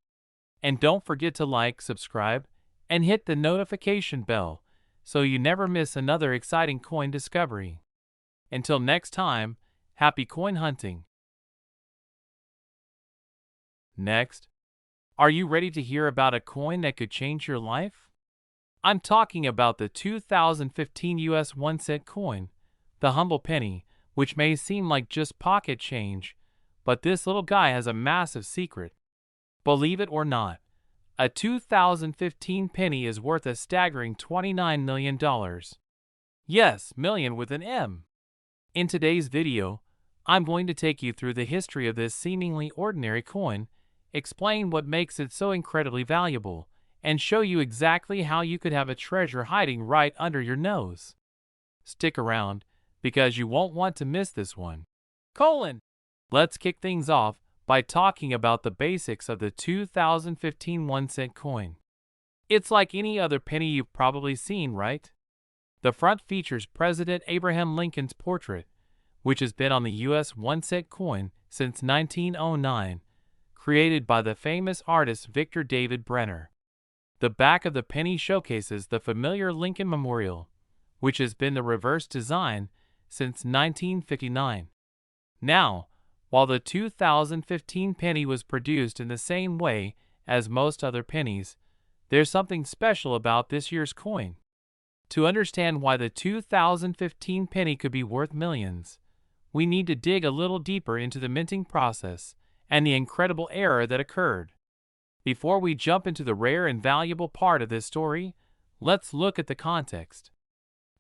And don't forget to like, subscribe, and hit the notification bell so you never miss another exciting coin discovery. Until next time, happy coin hunting. Next, are you ready to hear about a coin that could change your life? I'm talking about the 2015 US 1-cent coin, the humble penny, which may seem like just pocket change, but this little guy has a massive secret. Believe it or not, a 2015 penny is worth a staggering $29 million. Yes, million with an M. In today's video, I'm going to take you through the history of this seemingly ordinary coin, explain what makes it so incredibly valuable, and show you exactly how you could have a treasure hiding right under your nose. Stick around, because you won't want to miss this one. Let's kick things off by talking about the basics of the 2015 1-cent coin. It's like any other penny you've probably seen, right? The front features President Abraham Lincoln's portrait, which has been on the US 1-cent coin since 1909, created by the famous artist Victor David Brenner. The back of the penny showcases the familiar Lincoln Memorial, which has been the reverse design since 1959. Now, while the 2015 penny was produced in the same way as most other pennies, there's something special about this year's coin. To understand why the 2015 penny could be worth millions, we need to dig a little deeper into the minting process and the incredible error that occurred. Before we jump into the rare and valuable part of this story, let's look at the context.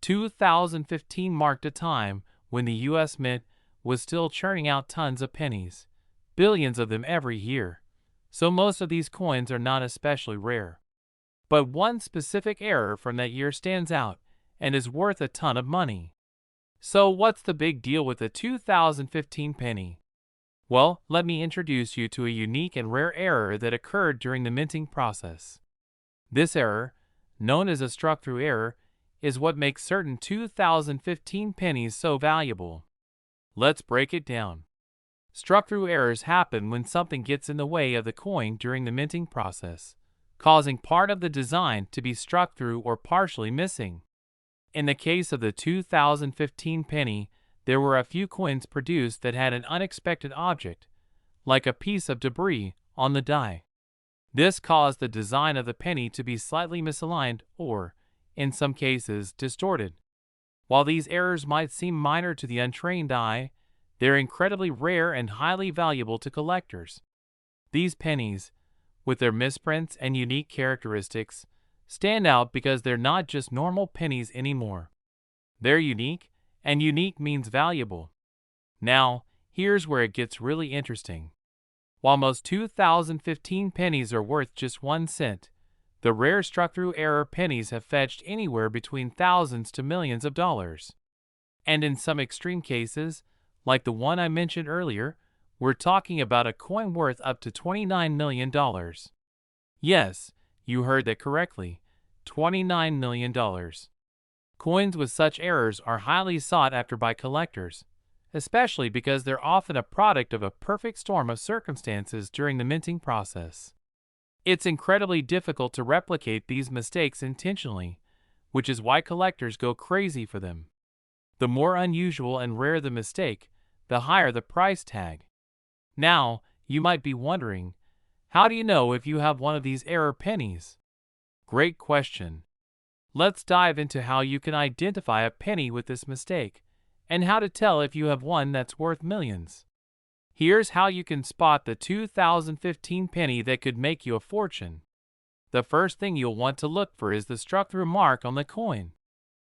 2015 marked a time when the U.S. Mint was still churning out tons of pennies, billions of them every year, so most of these coins are not especially rare. But one specific error from that year stands out and is worth a ton of money. So what's the big deal with the 2015 penny? Well, let me introduce you to a unique and rare error that occurred during the minting process. This error, known as a struck-through error, is what makes certain 2015 pennies so valuable. Let's break it down. Struck-through errors happen when something gets in the way of the coin during the minting process, causing part of the design to be struck through or partially missing. In the case of the 2015 penny, there were a few coins produced that had an unexpected object, like a piece of debris, on the die. This caused the design of the penny to be slightly misaligned or, in some cases, distorted. While these errors might seem minor to the untrained eye, they're incredibly rare and highly valuable to collectors. These pennies, with their misprints and unique characteristics, stand out because they're not just normal pennies anymore. They're unique, and unique means valuable. Now, here's where it gets really interesting. While most 2015 pennies are worth just 1 cent, the rare struck-through error pennies have fetched anywhere between thousands to millions of dollars. And in some extreme cases, like the one I mentioned earlier, we're talking about a coin worth up to $29 million. Yes, you heard that correctly, $29 million. Coins with such errors are highly sought after by collectors, especially because they're often a product of a perfect storm of circumstances during the minting process. It's incredibly difficult to replicate these mistakes intentionally, which is why collectors go crazy for them. The more unusual and rare the mistake, the higher the price tag. Now, you might be wondering, how do you know if you have one of these error pennies? Great question. Let's dive into how you can identify a penny with this mistake, and how to tell if you have one that's worth millions. Here's how you can spot the 2015 penny that could make you a fortune. The first thing you'll want to look for is the struck-through mark on the coin.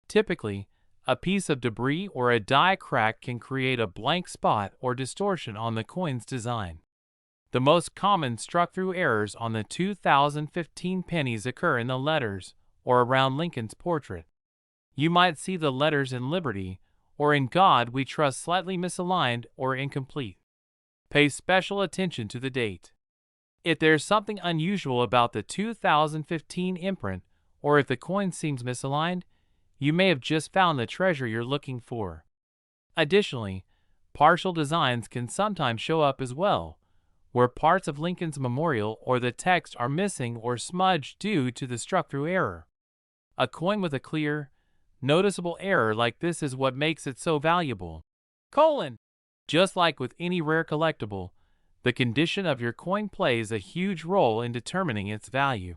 Typically, a piece of debris or a die crack can create a blank spot or distortion on the coin's design. The most common struck-through errors on the 2015 pennies occur in the letters or around Lincoln's portrait. You might see the letters in Liberty or in God We Trust slightly misaligned or incomplete. Pay special attention to the date. If there's something unusual about the 2015 imprint, or if the coin seems misaligned, you may have just found the treasure you're looking for. Additionally, partial designs can sometimes show up as well, where parts of Lincoln's memorial or the text are missing or smudged due to the struck-through error. A coin with a clear, noticeable error like this is what makes it so valuable. Just like with any rare collectible, the condition of your coin plays a huge role in determining its value.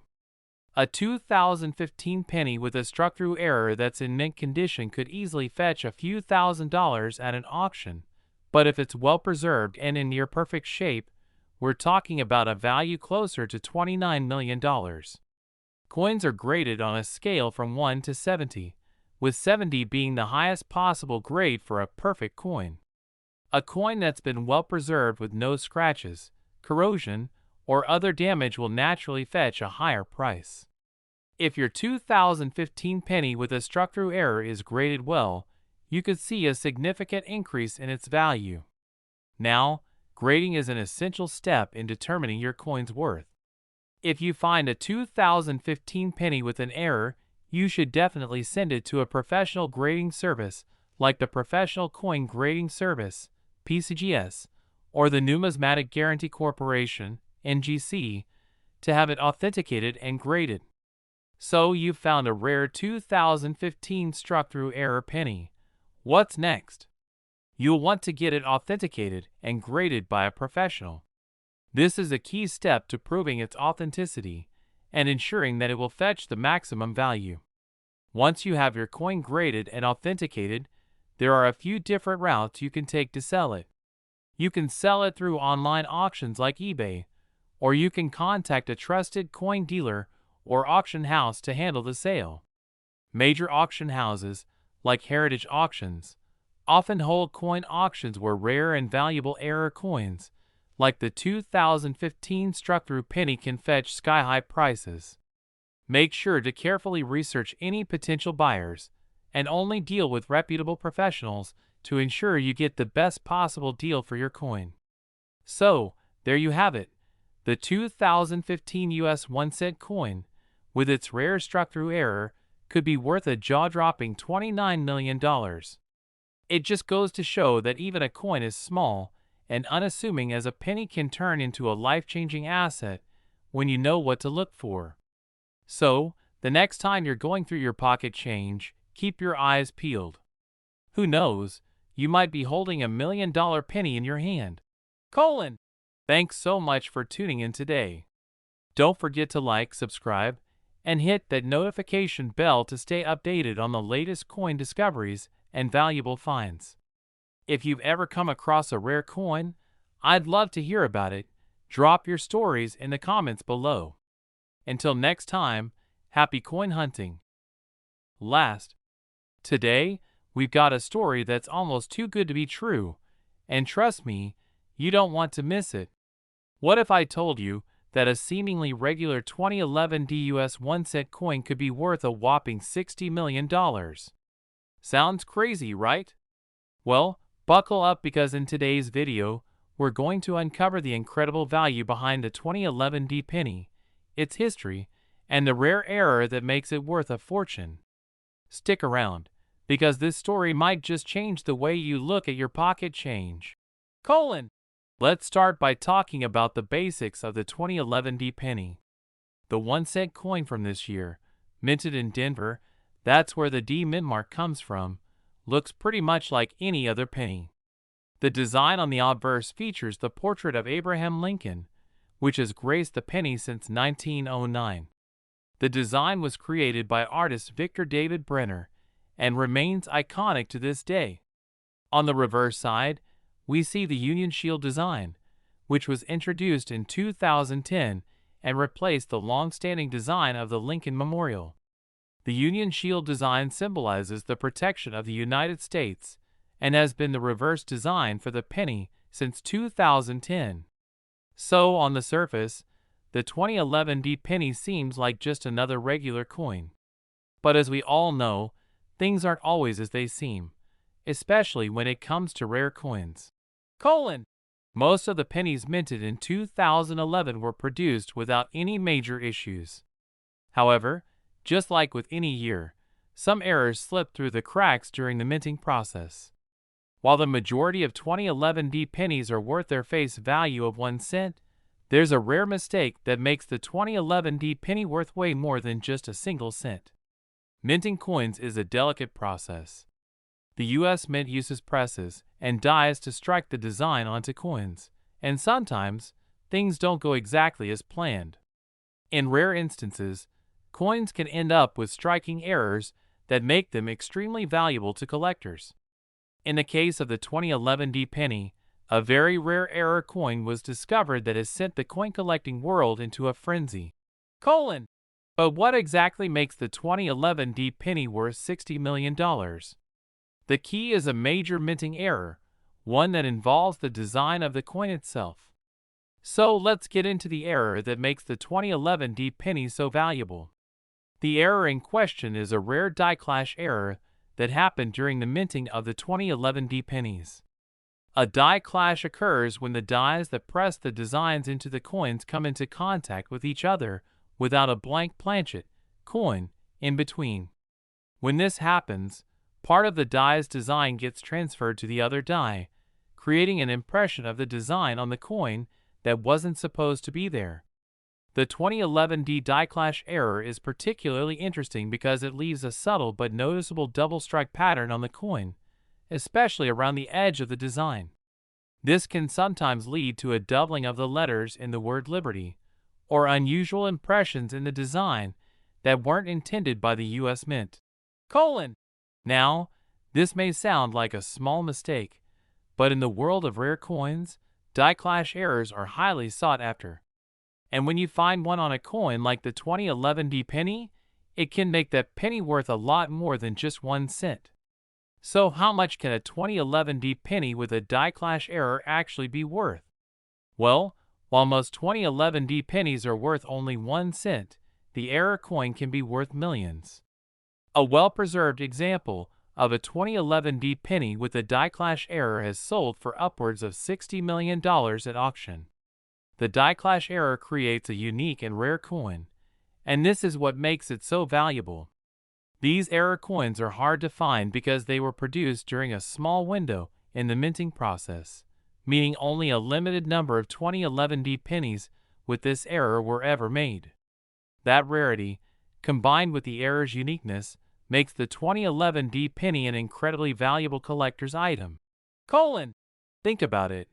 A 2015 penny with a struck-through error that's in mint condition could easily fetch a few $1,000s at an auction, but if it's well preserved and in near perfect shape, we're talking about a value closer to $29 million. Coins are graded on a scale from 1 to 70, with 70 being the highest possible grade for a perfect coin. A coin that's been well preserved with no scratches, corrosion, or other damage will naturally fetch a higher price. If your 2015 penny with a struck-through error is graded well, you could see a significant increase in its value. Now, grading is an essential step in determining your coin's worth. If you find a 2015 penny with an error, you should definitely send it to a professional grading service like the Professional Coin Grading Service, PCGS, or the Numismatic Guarantee Corporation, NGC, to have it authenticated and graded. So you've found a rare 2015 struck-through error penny. What's next? You'll want to get it authenticated and graded by a professional. This is a key step to proving its authenticity and ensuring that it will fetch the maximum value. Once you have your coin graded and authenticated, there are a few different routes you can take to sell it. You can sell it through online auctions like eBay, or you can contact a trusted coin dealer or auction house to handle the sale. Major auction houses, like Heritage Auctions, often hold coin auctions where rare and valuable error coins, like the 2015 struck-through penny, can fetch sky-high prices. Make sure to carefully research any potential buyers and only deal with reputable professionals to ensure you get the best possible deal for your coin. So, there you have it, the 2015 US 1-cent coin, with its rare struck-through error, could be worth a jaw-dropping $29 million. It just goes to show that even a coin as small and unassuming as a penny can turn into a life-changing asset when you know what to look for. So, the next time you're going through your pocket change, keep your eyes peeled. Who knows, you might be holding $1 million penny in your hand. Thanks so much for tuning in today. Don't forget to like, subscribe, and hit that notification bell to stay updated on the latest coin discoveries and valuable finds. If you've ever come across a rare coin, I'd love to hear about it. Drop your stories in the comments below. Until next time, happy coin hunting. Today, we've got a story that's almost too good to be true, and trust me, you don't want to miss it. What if I told you that a seemingly regular 2011 US 1-cent coin could be worth a whopping $60 million? Sounds crazy, right? Well, buckle up, because in today's video, we're going to uncover the incredible value behind the 2011 penny, its history, and the rare error that makes it worth a fortune. Stick around, because this story might just change the way you look at your pocket change. Let's start by talking about the basics of the 2011 penny. The 1-cent coin from this year, minted in Denver, that's where the D mint mark comes from, looks pretty much like any other penny. The design on the obverse features the portrait of Abraham Lincoln, which has graced the penny since 1909. The design was created by artist Victor David Brenner and remains iconic to this day. On the reverse side, we see the Union Shield design, which was introduced in 2010 and replaced the long-standing design of the Lincoln Memorial. The Union Shield design symbolizes the protection of the United States and has been the reverse design for the penny since 2010. So, on the surface, the 2011 penny seems like just another regular coin. But as we all know, things aren't always as they seem, especially when it comes to rare coins. Most of the pennies minted in 2011 were produced without any major issues. However, just like with any year, some errors slipped through the cracks during the minting process. While the majority of 2011 pennies are worth their face value of 1 cent, there's a rare mistake that makes the 2011 penny worth way more than just a single cent. Minting coins is a delicate process. The U.S. Mint uses presses and dies to strike the design onto coins, and sometimes things don't go exactly as planned. In rare instances, coins can end up with striking errors that make them extremely valuable to collectors. In the case of the 2011 D penny, a very rare error coin was discovered that has sent the coin collecting world into a frenzy. But what exactly makes the 2011 D penny worth $60 million? The key is a major minting error, one that involves the design of the coin itself. So let's get into the error that makes the 2011 D penny so valuable. The error in question is a rare die clash error that happened during the minting of the 2011 D pennies. A die clash occurs when the dies that press the designs into the coins come into contact with each other without a blank planchet coin in between. When this happens, part of the die's design gets transferred to the other die, creating an impression of the design on the coin that wasn't supposed to be there. The 2011 D die clash error is particularly interesting because it leaves a subtle but noticeable double strike pattern on the coin, especially around the edge of the design. This can sometimes lead to a doubling of the letters in the word liberty, or unusual impressions in the design that weren't intended by the U.S. Mint. Now, this may sound like a small mistake, but in the world of rare coins, die clash errors are highly sought after. And when you find one on a coin like the 2011 D penny, it can make that penny worth a lot more than just 1 cent. So how much can a 2011 D penny with a die clash error actually be worth? Well, while most 2011 D pennies are worth only 1 cent, the error coin can be worth millions. A well-preserved example of a 2011 D penny with a die clash error has sold for upwards of $60 million at auction. The die clash error creates a unique and rare coin, and this is what makes it so valuable. These error coins are hard to find because they were produced during a small window in the minting process, meaning only a limited number of 2011 D pennies with this error were ever made. That rarity, combined with the error's uniqueness, makes the 2011 D penny an incredibly valuable collector's item. Think about it.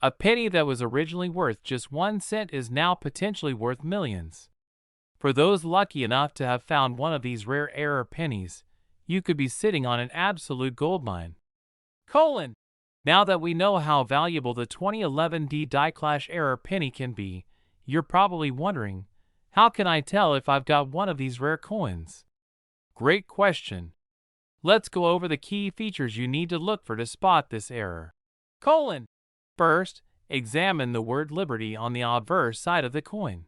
A penny that was originally worth just 1 cent is now potentially worth millions. For those lucky enough to have found one of these rare error pennies, you could be sitting on an absolute goldmine. Now that we know how valuable the 2011 D die clash error penny can be, you're probably wondering, how can I tell if I've got one of these rare coins? Great question. Let's go over the key features you need to look for to spot this error. First, examine the word liberty on the obverse side of the coin.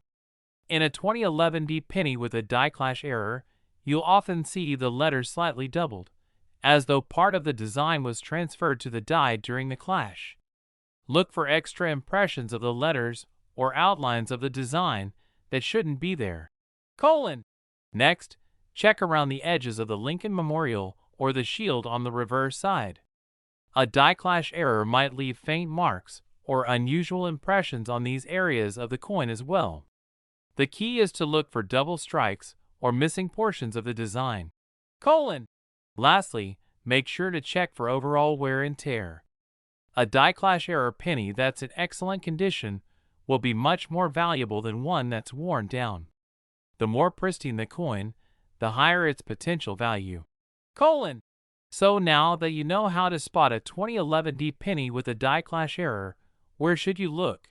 In a 2011 D penny with a die clash error, you'll often see the letters slightly doubled, as though part of the design was transferred to the die during the clash. Look for extra impressions of the letters or outlines of the design that shouldn't be there. Next, check around the edges of the Lincoln Memorial or the shield on the reverse side. A die clash error might leave faint marks or unusual impressions on these areas of the coin as well. The key is to look for double strikes or missing portions of the design. Lastly, make sure to check for overall wear and tear. A die clash error penny that's in excellent condition will be much more valuable than one that's worn down. The more pristine the coin, the higher its potential value. So now that you know how to spot a 2011 D penny with a die clash error, where should you look?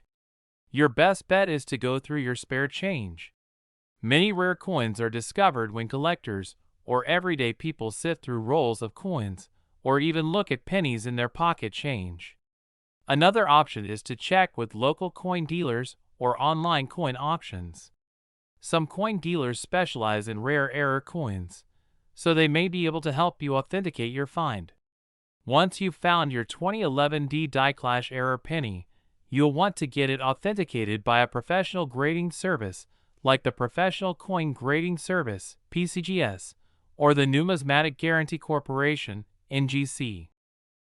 Your best bet is to go through your spare change. Many rare coins are discovered when collectors or everyday people sift through rolls of coins or even look at pennies in their pocket change. Another option is to check with local coin dealers or online coin auctions. Some coin dealers specialize in rare error coins, so they may be able to help you authenticate your find. Once you've found your 2011 D die clash error penny, you'll want to get it authenticated by a professional grading service like the Professional Coin Grading Service (PCGS) or the Numismatic Guarantee Corporation (NGC).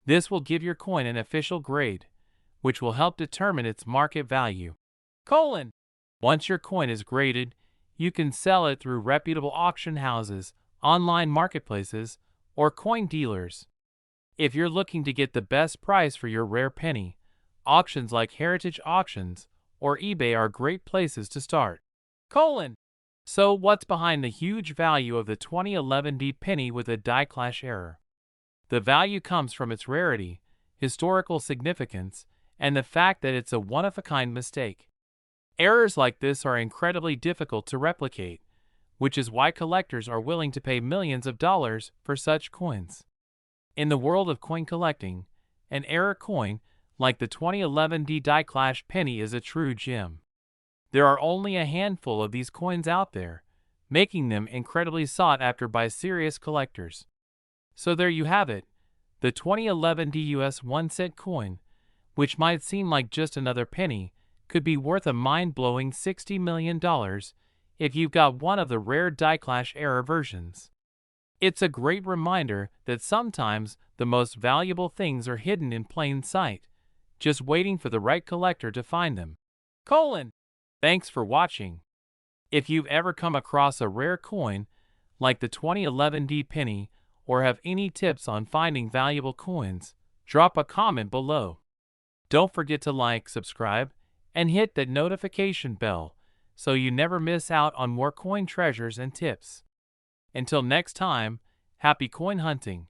This will give your coin an official grade, which will help determine its market value. Once your coin is graded, you can sell it through reputable auction houses, online marketplaces, or coin dealers. If you're looking to get the best price for your rare penny, auctions like Heritage Auctions or eBay are great places to start. So what's behind the huge value of the 2011 D penny with a die clash error? The value comes from its rarity, historical significance, and the fact that it's a one-of-a-kind mistake. Errors like this are incredibly difficult to replicate, which is why collectors are willing to pay millions of dollars for such coins. In the world of coin collecting, an error coin like the 2011 D die clash penny is a true gem. There are only a handful of these coins out there, making them incredibly sought after by serious collectors. So there you have it, the 2011 DUS 1-cent coin, which might seem like just another penny, could be worth a mind-blowing $60 million if you've got one of the rare die clash error versions. It's a great reminder that sometimes the most valuable things are hidden in plain sight, just waiting for the right collector to find them. Thanks for watching. If you've ever come across a rare coin like the 2011 D penny or have any tips on finding valuable coins, drop a comment below. Don't forget to like, subscribe, and hit that notification bell so you never miss out on more coin treasures and tips. Until next time, happy coin hunting!